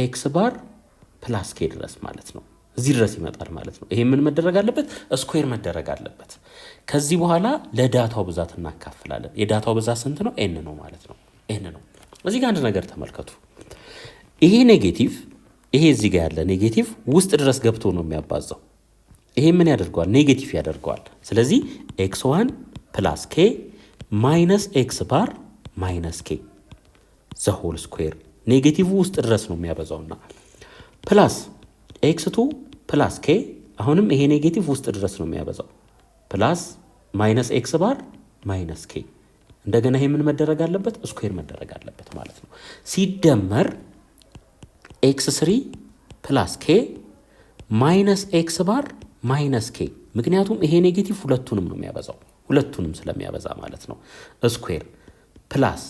x ባር ፕላስ k ድረስ ማለት ነው። እዚህ ድረስ ይመጣል ማለት ነው። ይሄ ምን መደረግ አለበት? ስኩዌር መደረግ አለበት። ከዚህ በኋላ ለዳታው ብዛት እናካፍላለን። የዳታው ብዛት ስንት ነው? n ነው ማለት ነው። n ነው። እዚህ ጋር አንድ ነገር ተመልከቱ። ይሄ ኔጌቲቭ ይሄ እዚህ ጋር ያለ ኔጌቲቭ ውስጥ ድረስ ገብቶ ነው የሚያባዛው። ይሄ ምን ያደርገዋል? ኔጌቲቭ ያደርገዋል። ስለዚህ x1 ፕላስ k ማይነስ x ባር ማይነስ k ዘ ሆል ስኩዌር ኔጌቲቭ ውስጥ ድረስ ነው የሚያበዛውና ፕላስ x2 ፕላስ k አሁንም ይሄ ኔጌቲቭ ውስጥ ድረስ ነው የሚያበዛው ፕላስ ማይነስ x ባር ማይነስ k እንደገና ይሄ ምን መደረግ አለበት? ስኩዌር መደረግ አለበት ማለት ነው። ሲደመር x3 ፕላስ k ማይነስ x ባር ማይነስ k ምክንያቱም ይሄ ኔጌቲቭ ሁለቱንም ነው የሚያበዛው ሁለቱንም ስለሚያበዛ ማለት ነው። ስኩዌር ፕላስ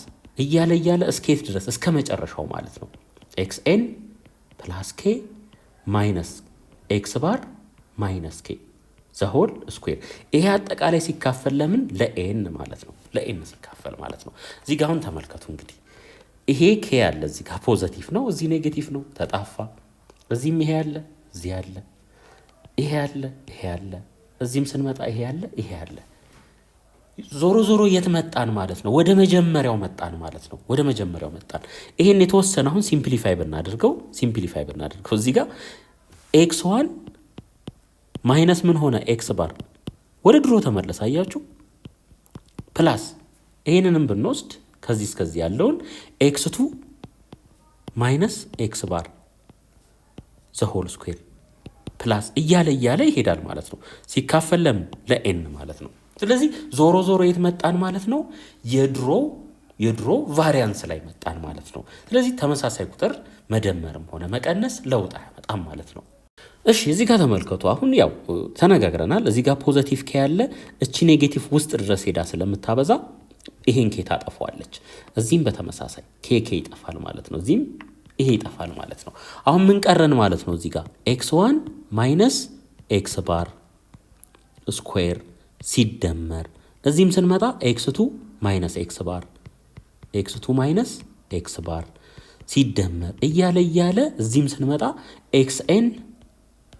እያለ እስኬት ድረስ እስከ መጨረሻው ማለት ነው ኤክስኤን ፕላስ ኬ ማይነስ ኤክስ ባር ማይነስ ኬ ዘሆል ስኩዌር። ይሄ አጠቃላይ ሲካፈል ለምን ለኤን ማለት ነው ለኤን ሲካፈል ማለት ነው። እዚህ ጋር አሁን ተመልከቱ እንግዲህ ይሄ ኬ ያለ እዚህ ጋር ፖዘቲቭ ነው፣ እዚህ ኔጌቲቭ ነው፣ ተጣፋ። እዚህም ይሄ ያለ እዚህ ያለ ይሄ ያለ ይሄ ያለ እዚህም ስንመጣ ይሄ ያለ ይሄ ያለ ዞሮ የት መጣን ማለት ነው? ወደ መጀመሪያው መጣን ማለት ነው። ወደ መጀመሪያው መጣን። ይሄን የተወሰነ አሁን ሲምፕሊፋይ ብናደርገው እዚህ ጋር ኤክስ ዋን ማይነስ ምን ሆነ ኤክስ ባር ወደ ድሮ ተመለሰ። አያችሁ ፕላስ ይሄንንም ብንወስድ ከዚህ እስከዚህ ያለውን ኤክስ ቱ ማይነስ ኤክስ ባር ዘሆል ስኩዌር ፕላስ እያለ ይሄዳል ማለት ነው። ሲካፈል ለምን ለኤን ማለት ነው። ስለዚህ ዞሮ የት መጣን ማለት ነው? የድሮ ቫሪያንስ ላይ መጣን ማለት ነው። ስለዚህ ተመሳሳይ ቁጥር መደመርም ሆነ መቀነስ ለውጥ አያመጣም ማለት ነው። እሺ እዚህ ጋር ተመልከቱ። አሁን ያው ተነጋግረናል። እዚህ ጋር ፖዘቲቭ ኬ ያለ እቺ ኔጌቲቭ ውስጥ ድረስ ሄዳ ስለምታበዛ ይሄን ኬ ታጠፋዋለች። እዚህም በተመሳሳይ ኬ ይጠፋል ማለት ነው። እዚህም ይሄ ይጠፋል ማለት ነው። አሁን ምን ቀረን ማለት ነው? እዚህ ጋር x1 ማይነስ ኤክስ ባር ስኩዌር ሲደመር እዚህም ስንመጣ x2 ማይነስ ኤክስ ባር x2 ማይነስ ኤክስ ባር ሲደመር እያለ እዚህም ስንመጣ xn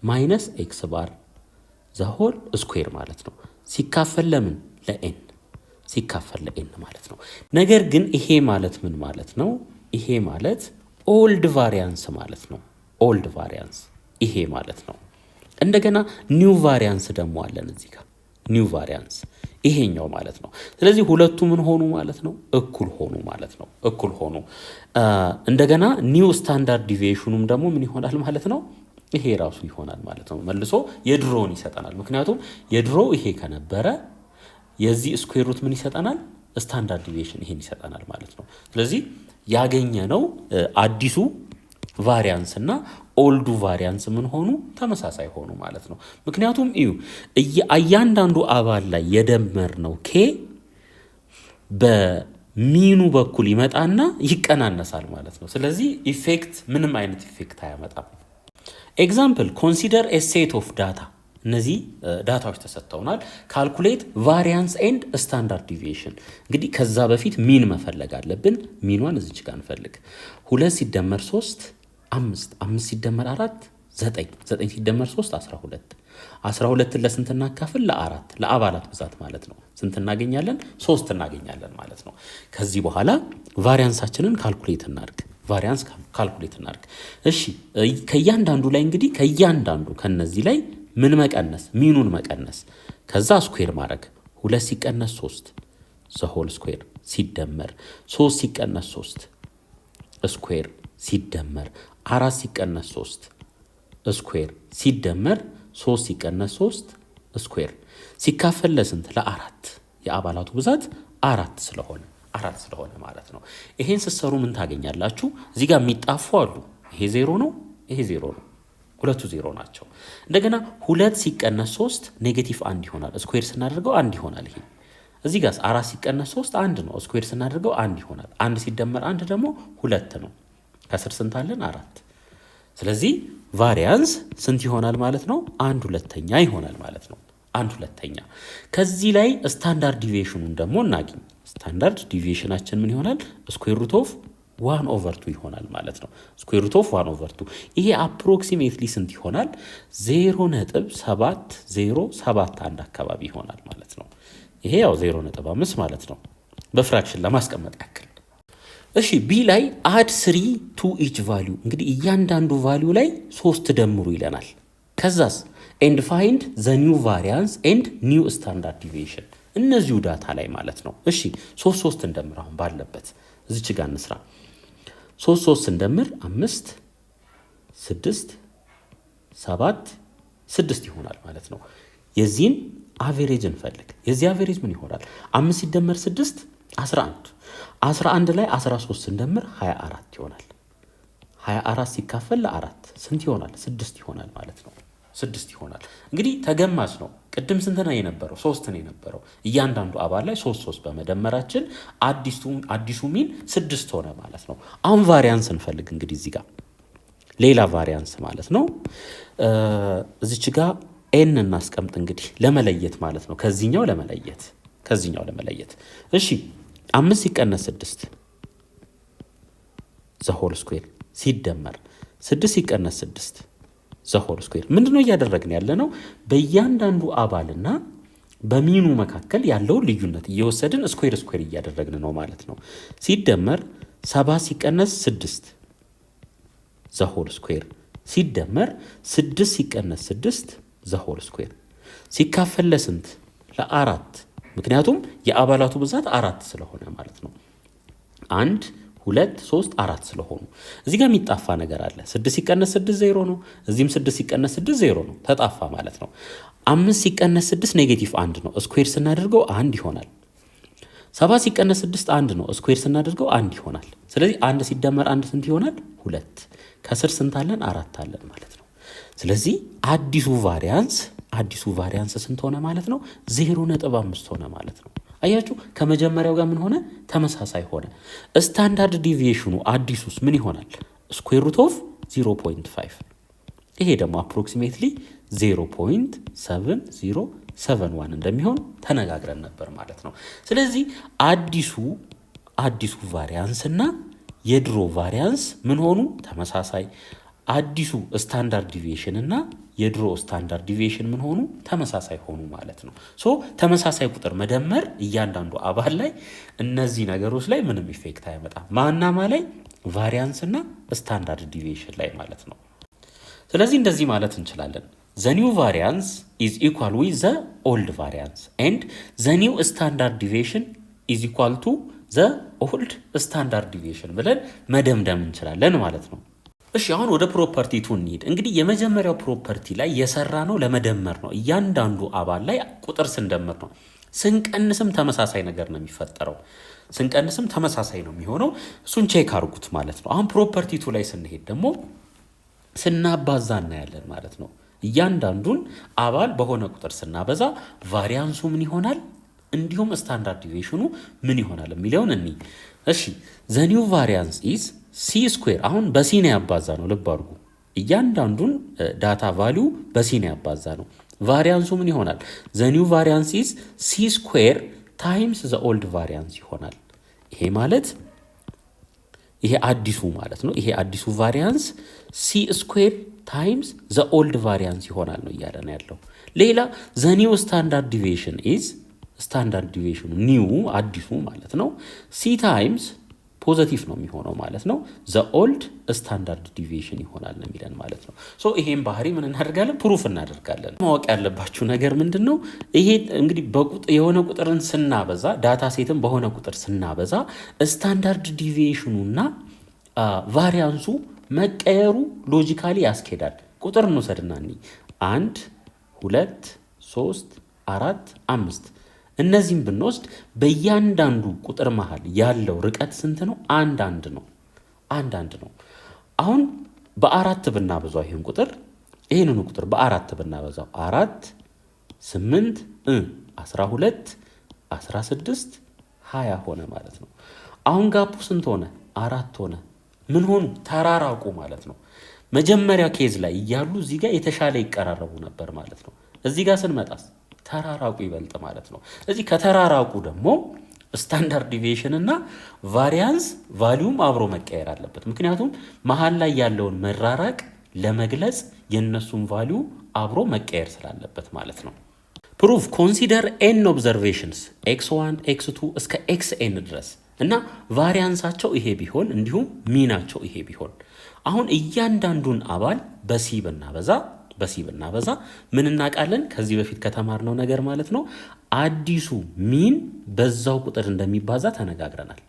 ማይነስ ኤክስ ባር ዘሆል ስኩዌር ማለት ነው። ሲካፈል ለምን ለኤን ሲካፈል ለኤን ማለት ነው። ነገር ግን ይሄ ማለት ምን ማለት ነው? ይሄ ማለት ኦልድ ቫሪያንስ ማለት ነው። ኦልድ ቫሪያንስ ይሄ ማለት ነው። እንደገና ኒው ቫሪያንስ ደግሞ አለን እዚህ ጋር ኒው ቫሪያንስ ይሄኛው ማለት ነው። ስለዚህ ሁለቱ ምን ሆኑ ማለት ነው? እኩል ሆኑ ማለት ነው። እኩል ሆኑ። እንደገና ኒው ስታንዳርድ ዲቪዬሽኑም ደግሞ ምን ይሆናል ማለት ነው? ይሄ ራሱ ይሆናል ማለት ነው። መልሶ የድሮውን ይሰጠናል። ምክንያቱም የድሮ ይሄ ከነበረ የዚህ ስኩዌር ሩት ምን ይሰጠናል? ስታንዳርድ ዲቪዬሽን ይሄን ይሰጠናል ማለት ነው። ስለዚህ ያገኘነው አዲሱ ቫሪያንስ እና ኦልዱ ቫሪያንስ ምን ሆኑ? ተመሳሳይ ሆኑ ማለት ነው። ምክንያቱም እዩ እያንዳንዱ አባል ላይ የደመርነው ኬ በሚኑ በኩል ይመጣና ይቀናነሳል ማለት ነው። ስለዚህ ኢፌክት ምንም አይነት ኢፌክት አያመጣም። ኤግዛምፕል ኮንሲደር ኤ ሴት ኦፍ ዳታ። እነዚህ ዳታዎች ተሰጥተውናል። ካልኩሌት ቫሪያንስ ኤንድ ስታንዳርድ ዲቪዬሽን። እንግዲህ ከዛ በፊት ሚን መፈለግ አለብን። ሚኗን እዚች ጋር እንፈልግ። 2 ሲደመር 3 5 5 ሲደመር 4 9 9 ሲደመር 3 12 12ን ለስንት እናካፍል? ለአራት ለአባላት ብዛት ማለት ነው። ስንት እናገኛለን? 3 እናገኛለን ማለት ነው። ከዚህ በኋላ ቫሪያንሳችንን ካልኩሌት እናድርግ። እሺ ከእያንዳንዱ ላይ እንግዲህ ከነዚህ ላይ ምን መቀነስ? ሚኑን መቀነስ። ከዛ ስኩዌር ማድረግ 2 ሲቀነስ 3 ዘሆል ስኩዌር ሲደመር 3 ሲቀነስ 3 ስኩዌር ሲደመር 4 ሲቀነስ 3 ስኩዌር ሲደመር 3 ሲቀነስ 3 ስኩዌር ሲካፈል ለስንት? ለአራት። የአባላቱ ብዛት አራት ስለሆነ ማለት ነው። ይሄን ስትሰሩ ምን ታገኛላችሁ? እዚህ ጋር የሚጣፉ አሉ። ይሄ 0 ነው፣ ይሄ 0 ነው። ሁለቱ 0 ናቸው። እንደገና 2 ሲቀነስ 3 ኔጌቲቭ 1 ይሆናል። ስኩዌር ስናደርገው 1 ይሆናል። ይሄ እዚህ ጋር 4 ሲቀነስ 3 1 ነው። ስኩዌር ስናደርገው 1 ይሆናል። 1 ሲደመር 1 ደግሞ 2 ነው። ከስር ስንት አለን? 4። ስለዚህ ቫሪያንስ ስንት ይሆናል ማለት ነው? 1/2 ይሆናል ማለት ነው። 1/2። ከዚህ ላይ ስታንዳርድ ዲቪዬሽኑን ደግሞ እናገኝ። ስታንዳርድ ዲቪዬሽናችን ምን ይሆናል? ስኩዌር ሩት ኦፍ 1/2 ይሆናል ማለት ነው። ስኩዌር ሩት ኦፍ 1/2 ይሄ አፕሮክሲሜትሊ ስንት ይሆናል? 0.7071 አካባቢ ይሆናል ማለት ነው። ይሄ ያው 0.5 ማለት ነው፣ በፍራክሽን ለማስቀመጥ ያክል። እሺ ቢ ላይ አድ 3 ቱ ኢች ቫልዩ። እንግዲህ እያንዳንዱ ቫልዩ ላይ 3 ደምሩ ይለናል። ከዛስ ኤንድ ፋይንድ ዘ ኒው ቫሪያንስ ኤንድ ኒው ስታንዳርድ ዲቪዬሽን፣ እነዚሁ ዳታ ላይ ማለት ነው። እሺ 3 እንደምር። አሁን ባለበት እዚች ጋር እንስራ። 3 እንደምር 5 6 7 6 ይሆናል ማለት ነው። የዚህን አቬሬጅ እንፈልግ። የዚህ አቬሬጅ ምን ይሆናል? 5 ሲደመር 6 11 11 ላይ 13 እንደምር 24 ይሆናል። 24 ሲካፈል ለ4 ስንት ይሆናል? 6 ይሆናል ማለት ነው። 6 ይሆናል። እንግዲህ ተገማች ነው። ቅድም ስንት ነው የነበረው? 3 ነው የነበረው። እያንዳንዱ አባል ላይ 3 በመደመራችን አዲሱ ሚን 6 ሆነ ማለት ነው። አሁን ቫሪያንስ እንፈልግ እንግዲህ እዚህ ጋር ሌላ ቫሪያንስ ማለት ነው። እዚች ጋር ኤን እናስቀምጥ እንግዲህ ለመለየት ማለት ነው። ከዚህኛው ለመለየት እሺ 5 ሲቀነስ 6 ዘሆል ስኩዌር ሲደመር 6 ሲቀነስ 6 ዘሆል ስኩዌር ምንድነው እያደረግን ያለ ነው? በእያንዳንዱ አባልና በሚኑ መካከል ያለውን ልዩነት እየወሰድን ስኩዌር እያደረግን ነው ማለት ነው። ሲደመር 7 ሲቀነስ 6 ዘሆል ስኩዌር ሲደመር 6 ሲቀነስ 6 ዘሆል ስኩዌር ሲካፈል ለስንት? ለ4 ምክንያቱም የአባላቱ ብዛት 4 ስለሆነ ማለት ነው። 1 2 3 4 ስለሆኑ እዚህ ጋር የሚጣፋ ነገር አለ። 6 ሲቀነስ 6 0 ነው። እዚህም 6 ሲቀነስ 6 0 ነው። ተጣፋ ማለት ነው። 5 ሲቀነስ 6 ኔጌቲቭ 1 ነው። ስኩዌር ስናደርገው 1 ይሆናል። 7 ሲቀነስ 6 1 ነው። ስኩዌር ስናደርገው 1 ይሆናል። ስለዚህ 1 ሲደመር 1 ስንት ይሆናል? 2 ከስር ስንት አለን? 4 አለን ማለት ነው። ስለዚህ አዲሱ ቫሪያንስ ስንት ሆነ ማለት ነው? 0.5 ሆነ ማለት ነው። አያችሁ ከመጀመሪያው ጋር ምን ሆነ? ተመሳሳይ ሆነ። ስታንዳርድ ዲቪዬሽኑ አዲሱስ ምን ይሆናል? ስኩዌር ሩት ኦፍ 0.5 ይሄ ደግሞ አፕሮክሲሜትሊ 0.7071 እንደሚሆን ተነጋግረን ነበር ማለት ነው። ስለዚህ አዲሱ ቫሪያንስ እና የድሮ ቫሪያንስ ምን ሆኑ? ተመሳሳይ። አዲሱ ስታንዳርድ ዲቪዬሽን እና የድሮ ስታንዳርድ ዲቪዬሽን ምን ሆኑ? ተመሳሳይ ሆኑ ማለት ነው። ተመሳሳይ ቁጥር መደመር እያንዳንዱ አባል ላይ እነዚህ ነገሮች ላይ ምንም ኢፌክት አያመጣም። ማናማ ላይ? ቫሪያንስ እና ስታንዳርድ ዲቪዬሽን ላይ ማለት ነው። ስለዚህ እንደዚህ ማለት እንችላለን። the new variance is equal with the old variance and the new standard deviation is equal to the old standard deviation ብለን መደምደም እንችላለን ማለት ነው። እሺ አሁን ወደ ፕሮፐርቲ ቱ እንሂድ። እንግዲህ የመጀመሪያው ፕሮፐርቲ ላይ የሰራ ነው ለመደመር ነው። እያንዳንዱ አባል ላይ ቁጥር ስንደምር ነው። ስንቀንስም ተመሳሳይ ነገር ነው የሚፈጠረው። ስንቀንስም ተመሳሳይ ነው የሚሆነው። እሱን ቼክ አድርጉት ማለት ነው። አሁን ፕሮፐርቲ ቱ ላይ ስንሄድ ደግሞ ስናባዛ እናያለን ማለት ነው። እያንዳንዱን አባል በሆነ ቁጥር ስናበዛ ቫሪያንሱ ምን ይሆናል፣ እንዲሁም ስታንዳርድ ዲቪዬሽኑ ምን ይሆናል የሚለውን እኒ እሺ the new variance is c ስኩዌር። አሁን በሲ ነው ያባዛ ነው። ልብ አድርጉ። እያንዳንዱን ዳታ ቫሊዩ በሲ ነው ያባዛ ነው። ቫሪያንሱ ምን ይሆናል? the new variance is c ስኩዌር ታይምስ the old variance ይሆናል። ይሄ ማለት ይሄ አዲሱ ማለት ነው። ይሄ አዲሱ ቫሪያንስ ሲ ስኩዌር ታይምስ ዘ ኦልድ ቫሪያንስ ይሆናል ነው እያለ ነው ያለው። ሌላ ዘ ኒው ስታንዳርድ ዲቪዬሽን ኢዝ ስታንዳርድ ዲቪዬሽኑ ኒው አዲሱ ማለት ነው ሲ ታይምስ ፖዘቲቭ ነው የሚሆነው ማለት ነው ዘ ኦልድ ስታንዳርድ ዲቪዬሽን ይሆናል ነው የሚለን ማለት ነው። ይሄን ባህሪ ምን እናደርጋለን? ፕሩፍ እናደርጋለን። ማወቅ ያለባችሁ ነገር ምንድን ነው? ይሄ እንግዲህ የሆነ ቁጥርን ስናበዛ ዳታ ሴትን በሆነ ቁጥር ስናበዛ ስታንዳርድ ዲቪዬሽኑና ቫሪያንሱ መቀየሩ ሎጂካሊ ያስኬዳል። ቁጥር እንውሰድና 1 2 3 4 5 እነዚህም ብንወስድ በእያንዳንዱ ቁጥር መሃል ያለው ርቀት ስንት ነው? አንድ ነው። አሁን በ4 ብናበዛው ይህንኑ ቁጥር በ4 ብናበዛው 4 8 12 16 20 ሆነ ማለት ነው። አሁን ጋፑ ስንት ሆነ? 4 ሆነ። ምን ሆኑ? ተራራቁ ማለት ነው። መጀመሪያ ኬዝ ላይ እያሉ እዚህ ጋር የተሻለ ይቀራረቡ ነበር ማለት ነው። እዚህ ጋር ስንመጣስ ተራራቁ ይበልጥ ማለት ነው። እዚህ ከተራራቁ ደግሞ ስታንዳርድ ዲቪዬሽን እና ቫሪያንስ ቫሊዩም አብሮ መቀየር አለበት። ምክንያቱም መሀል ላይ ያለውን መራራቅ ለመግለጽ የነሱን ቫሊዩ አብሮ መቀየር ስላለበት ማለት ነው። ፕሩፍ ኮንሲደር ኤን ኦብዘርቬሽንስ x1 x2 እስከ xn ድረስ እና ቫሪያንሳቸው ይሄ ቢሆን እንዲሁም ሚናቸው ይሄ ቢሆን አሁን እያንዳንዱን አባል በሲ ብናበዛ ምን እናውቃለን? ከዚህ በፊት ከተማርነው ነገር ማለት ነው። አዲሱ ሚን በዛው ቁጥር እንደሚባዛ ተነጋግረናል።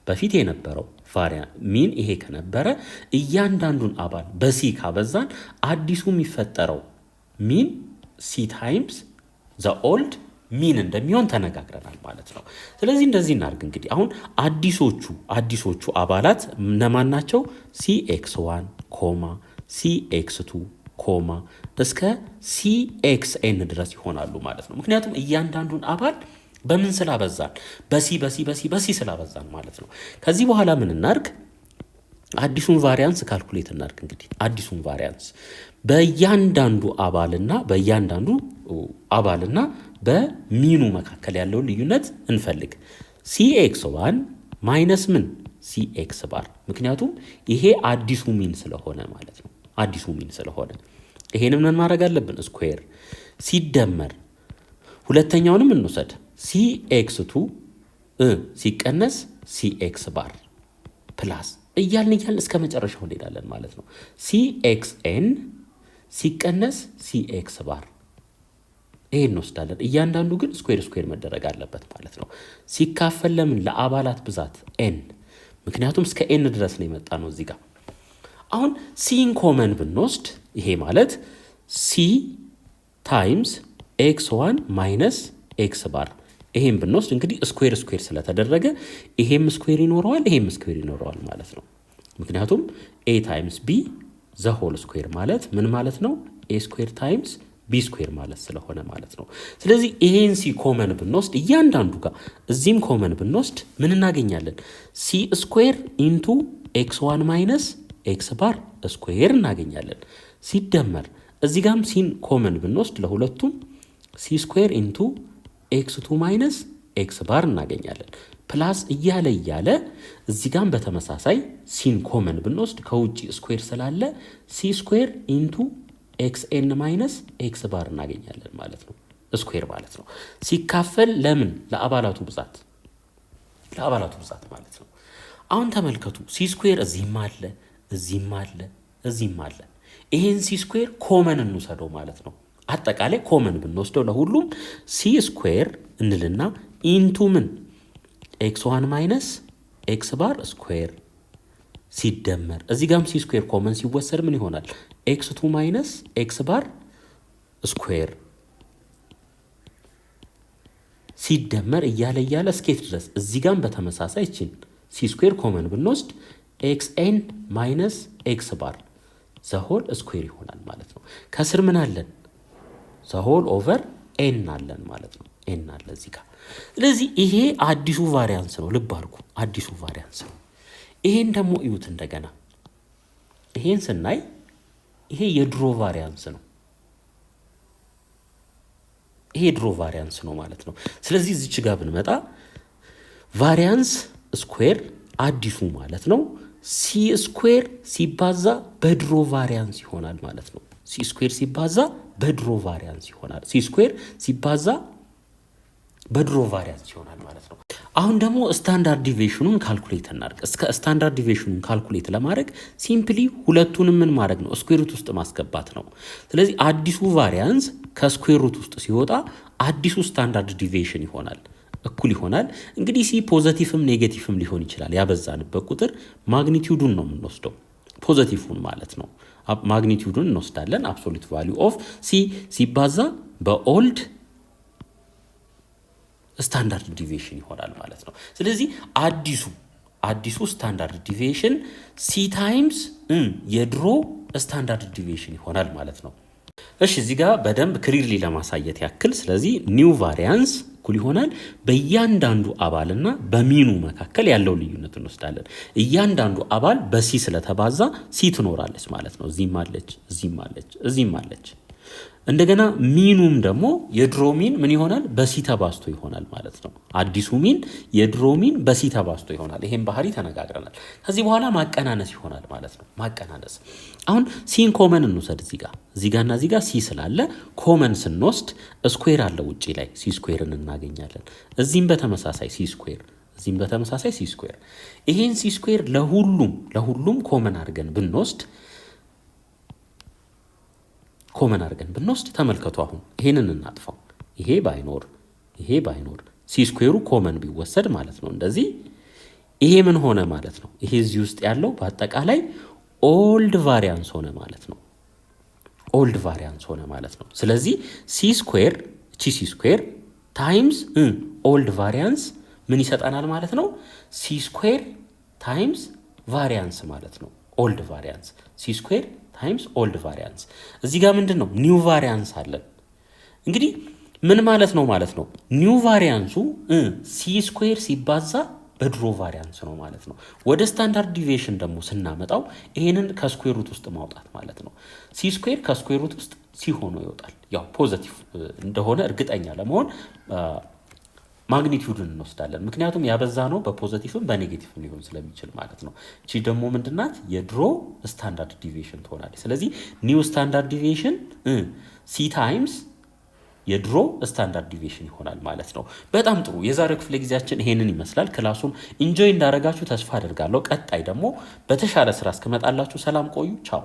በፊት የነበረው ሚን ይሄ ከነበረ እያንዳንዱን አባል በሲ ካበዛን አዲሱ የሚፈጠረው ሚን ሲ ታይምስ ዘ ኦልድ ሚን እንደሚሆን ተነጋግረናል ማለት ነው። ስለዚህ እንደዚህ እናድርግ እንግዲህ አሁን አዲሶቹ አባላት እነማን ናቸው? ሲኤክስ1 ኮማ ሲኤክስ2 ኮማ እስከ ሲኤክስኤን ድረስ ይሆናሉ ማለት ነው። ምክንያቱም እያንዳንዱን አባል በምን ስላበዛን በሲ ስላበዛን ማለት ነው። ከዚህ በኋላ ምን እናርግ? አዲሱን ቫሪያንስ ካልኩሌት እናርግ። እንግዲህ አዲሱን ቫሪያንስ በእያንዳንዱ አባልና በሚኑ መካከል ያለውን ልዩነት እንፈልግ። ሲኤክስ1 ማይነስ ምን ሲኤክስ ባር፣ ምክንያቱም ይሄ አዲሱ ሚን ስለሆነ ማለት ነው። አዲሱ ሚን ስለሆነ ይሄንም ምን ማድረግ አለብን? ስኩዌር ሲደመር ሁለተኛውንም እንውሰድ ሲኤክስ2 ሲቀነስ ሲኤክስ ባር ፕላስ እያልን እስከ መጨረሻው እንሄዳለን ማለት ነው። ሲኤክስኤን ሲቀነስ ሲኤክስ ባር ይሄን እንወስዳለን። እያንዳንዱ ግን ስኩዌር መደረግ አለበት ማለት ነው። ሲካፈል ለምን ለአባላት ብዛት ኤን፣ ምክንያቱም እስከ ኤን ድረስ ነው የመጣ ነው እዚህ ጋር። አሁን ሲን ኮመን ብንወስድ ይሄ ማለት ሲ ታይምስ ኤክስ1 ማይነስ ኤክስ ባር ይሄን ብንወስድ እንግዲህ ስኩዌር ስለተደረገ ይሄም ስኩዌር ይኖረዋል ማለት ነው። ምክንያቱም ኤ ታይምስ ቢ ዘ ሆል ስኩዌር ማለት ምን ማለት ነው? ኤ ስኩዌር ታይምስ ቢ ስኩዌር ማለት ስለሆነ ማለት ነው። ስለዚህ ይሄን ሲ ኮመን ብንወስድ እያንዳንዱ ጋር እዚህም ኮመን ብንወስድ ምን እናገኛለን? ሲ ስኩዌር ኢንቱ ኤክስ1 ማይነስ ኤክስ ባር ስኩዌር እናገኛለን። ሲደመር እዚህ ጋርም ሲን ኮመን ብንወስድ ለሁለቱም ሲ ስኩዌር ኢንቱ ኤክስ2 ማይነስ ኤክስ ባር እናገኛለን። ፕላስ እያለ እዚህ ጋርም በተመሳሳይ ሲን ኮመን ብንወስድ ከውጪ ስኩዌር ስላለ ሲ ስኩዌር ኢንቱ ኤክስኤን ማይነስ ኤክስ ባር እናገኛለን ማለት ነው። ስኩዌር ማለት ነው። ሲካፈል ለምን ለአባላቱ ብዛት ማለት ነው። አሁን ተመልከቱ ሲ ስኩዌር እዚህም አለ። ይሄን ሲ ስኩዌር ኮመን እንውሰደው ማለት ነው። አጠቃላይ ኮመን ብንወስደው ለሁሉም ሲ ስኩዌር እንልና ኢንቱ ምን ኤክስ1 ማይነስ ኤክስ ባር ስኩዌር ሲደመር እዚህ ጋርም ሲ ስኩዌር ኮመን ሲወሰድ ምን ይሆናል? ኤክስ2 ማይነስ ኤክስ ባር ስኩዌር ሲደመር እያለ እስኬት ድረስ እዚህ ጋርም በተመሳሳይ እቺን ሲ ስኩዌር ኮመን ብንወስድ ኤክስኤን ማይነስ ኤክስ ባር ዘሆል ስኩዌር ይሆናል ማለት ነው። ከስር ምን አለን? ዘሆል ኦቨር ኤን አለን ማለት ነው። ኤን አለ እዚህ ጋር። ስለዚህ ይሄ አዲሱ ቫሪያንስ ነው። ልብ አድርጉ፣ አዲሱ ቫሪያንስ ነው። ይሄን ደግሞ እዩት እንደገና። ይሄን ስናይ ይሄ የድሮ ቫሪያንስ ነው። ይሄ የድሮ ቫሪያንስ ነው ማለት ነው። ስለዚህ እዚች ጋር ብንመጣ ቫሪያንስ ስኩዌር አዲሱ ማለት ነው ሲ ስኩዌር ሲባዛ በድሮ ቫሪያንስ ይሆናል ማለት ነው። ሲ ስኩዌር ሲባዛ በድሮ ቫሪያንስ ይሆናል። ሲ ስኩዌር ሲባዛ በድሮ ቫሪያንስ ይሆናል ማለት ነው። አሁን ደግሞ ስታንዳርድ ዲቪዬሽኑን ካልኩሌት እናድርግ። እስከ ስታንዳርድ ዲቪዬሽኑን ካልኩሌት ለማድረግ ሲምፕሊ ሁለቱንም ምን ማድረግ ነው? ስኩዌር ሩት ውስጥ ማስገባት ነው። ስለዚህ አዲሱ ቫሪያንስ ከስኩዌር ሩት ውስጥ ሲወጣ አዲሱ ስታንዳርድ ዲቪዬሽን ይሆናል፣ እኩል ይሆናል። እንግዲህ ሲ ፖዘቲቭም ኔጌቲቭም ሊሆን ይችላል። ያበዛንበት ቁጥር ማግኒቲዩዱን ነው የምንወስደው፣ ፖዘቲቭን ማለት ነው። ማግኒቲዩዱን እንወስዳለን። አብሶሉት ቫልዩ ኦፍ ሲ ሲባዛ በኦልድ ስታንዳርድ ዲቪዬሽን ይሆናል ማለት ነው። ስለዚህ አዲሱ ስታንዳርድ ዲቪዬሽን ሲ ታይምስ የድሮ ስታንዳርድ ዲቪዬሽን ይሆናል ማለት ነው። እሺ እዚህ ጋር በደንብ ክሊርሊ ለማሳየት ያክል ስለዚህ ኒው ቫሪያንስ እኩል ይሆናል በእያንዳንዱ አባልና በሚኑ መካከል ያለው ልዩነት እንወስዳለን። እያንዳንዱ አባል በሲ ስለተባዛ ሲ ትኖራለች ማለት ነው። እዚህም አለች። እንደገና ሚኑም ደግሞ የድሮ ሚን ምን ይሆናል? በሲ ተባዝቶ ይሆናል ማለት ነው። አዲሱ ሚን የድሮ ሚን በሲ ተባዝቶ ይሆናል። ይሄን ባህሪ ተነጋግረናል። ከዚህ በኋላ ማቀናነስ ይሆናል ማለት ነው። ማቀናነስ አሁን ሲን ኮመን እንውሰድ። እዚህ ጋርና እዚህ ጋር ሲ ስላለ ኮመን ስንወስድ ስኩዌር አለ ውጪ ላይ ሲ ስኩዌርን እናገኛለን። እዚህም በተመሳሳይ ሲ ስኩዌር፣ እዚህም በተመሳሳይ ሲ ስኩዌር። ይሄን ሲ ስኩዌር ለሁሉም ኮመን አድርገን ብንወስድ ተመልከቱ። አሁን ይሄንን እናጥፋው። ይሄ ባይኖር ሲ ስኩዌሩ ኮመን ቢወሰድ ማለት ነው እንደዚህ ይሄ ምን ሆነ ማለት ነው? ይሄ እዚህ ውስጥ ያለው በአጠቃላይ ኦልድ ቫሪያንስ ሆነ ማለት ነው። ስለዚህ ሲ ስኩዌር ታይምስ ኦልድ ቫሪያንስ ምን ይሰጠናል ማለት ነው? ሲ ስኩዌር ታይምስ ቫሪያንስ ማለት ነው። ኦልድ ቫሪያንስ ሲ ስኩዌር ታይምስ ኦልድ ቫሪያንስ። እዚህ ጋር ምንድን ነው ኒው ቫሪያንስ አለን። እንግዲህ ምን ማለት ነው ኒው ቫሪያንሱ ሲ ስኩዌር ሲባዛ በድሮ ቫሪያንስ ነው ማለት ነው። ወደ ስታንዳርድ ዲቪዬሽን ደግሞ ስናመጣው ይሄንን ከስኩዌር ሩት ውስጥ ማውጣት ማለት ነው። ሲ ስኩዌር ከስኩዌር ሩት ውስጥ ሲ ሆኖ ይወጣል። ያው ፖዚቲቭ እንደሆነ እርግጠኛ ለመሆን ማግኒቲዩድን እንወስዳለን። ምክንያቱም ያበዛ ነው በፖዚቲቭም በኔጌቲቭም ሊሆን ስለሚችል ማለት ነው። እቺ ደግሞ ምንድናት የድሮ ስታንዳርድ ዲቪዬሽን ትሆናለች። ስለዚህ ኒው ስታንዳርድ ዲቪዬሽን ሲ ታይምስ የድሮ ስታንዳርድ ዲቪዬሽን ይሆናል ማለት ነው። በጣም ጥሩ። የዛሬው ክፍለ ጊዜያችን ይሄንን ይመስላል። ክላሱን ኢንጆይ እንዳደረጋችሁ ተስፋ አደርጋለሁ። ቀጣይ ደግሞ በተሻለ ስራ እስከመጣላችሁ ሰላም ቆዩ። ቻው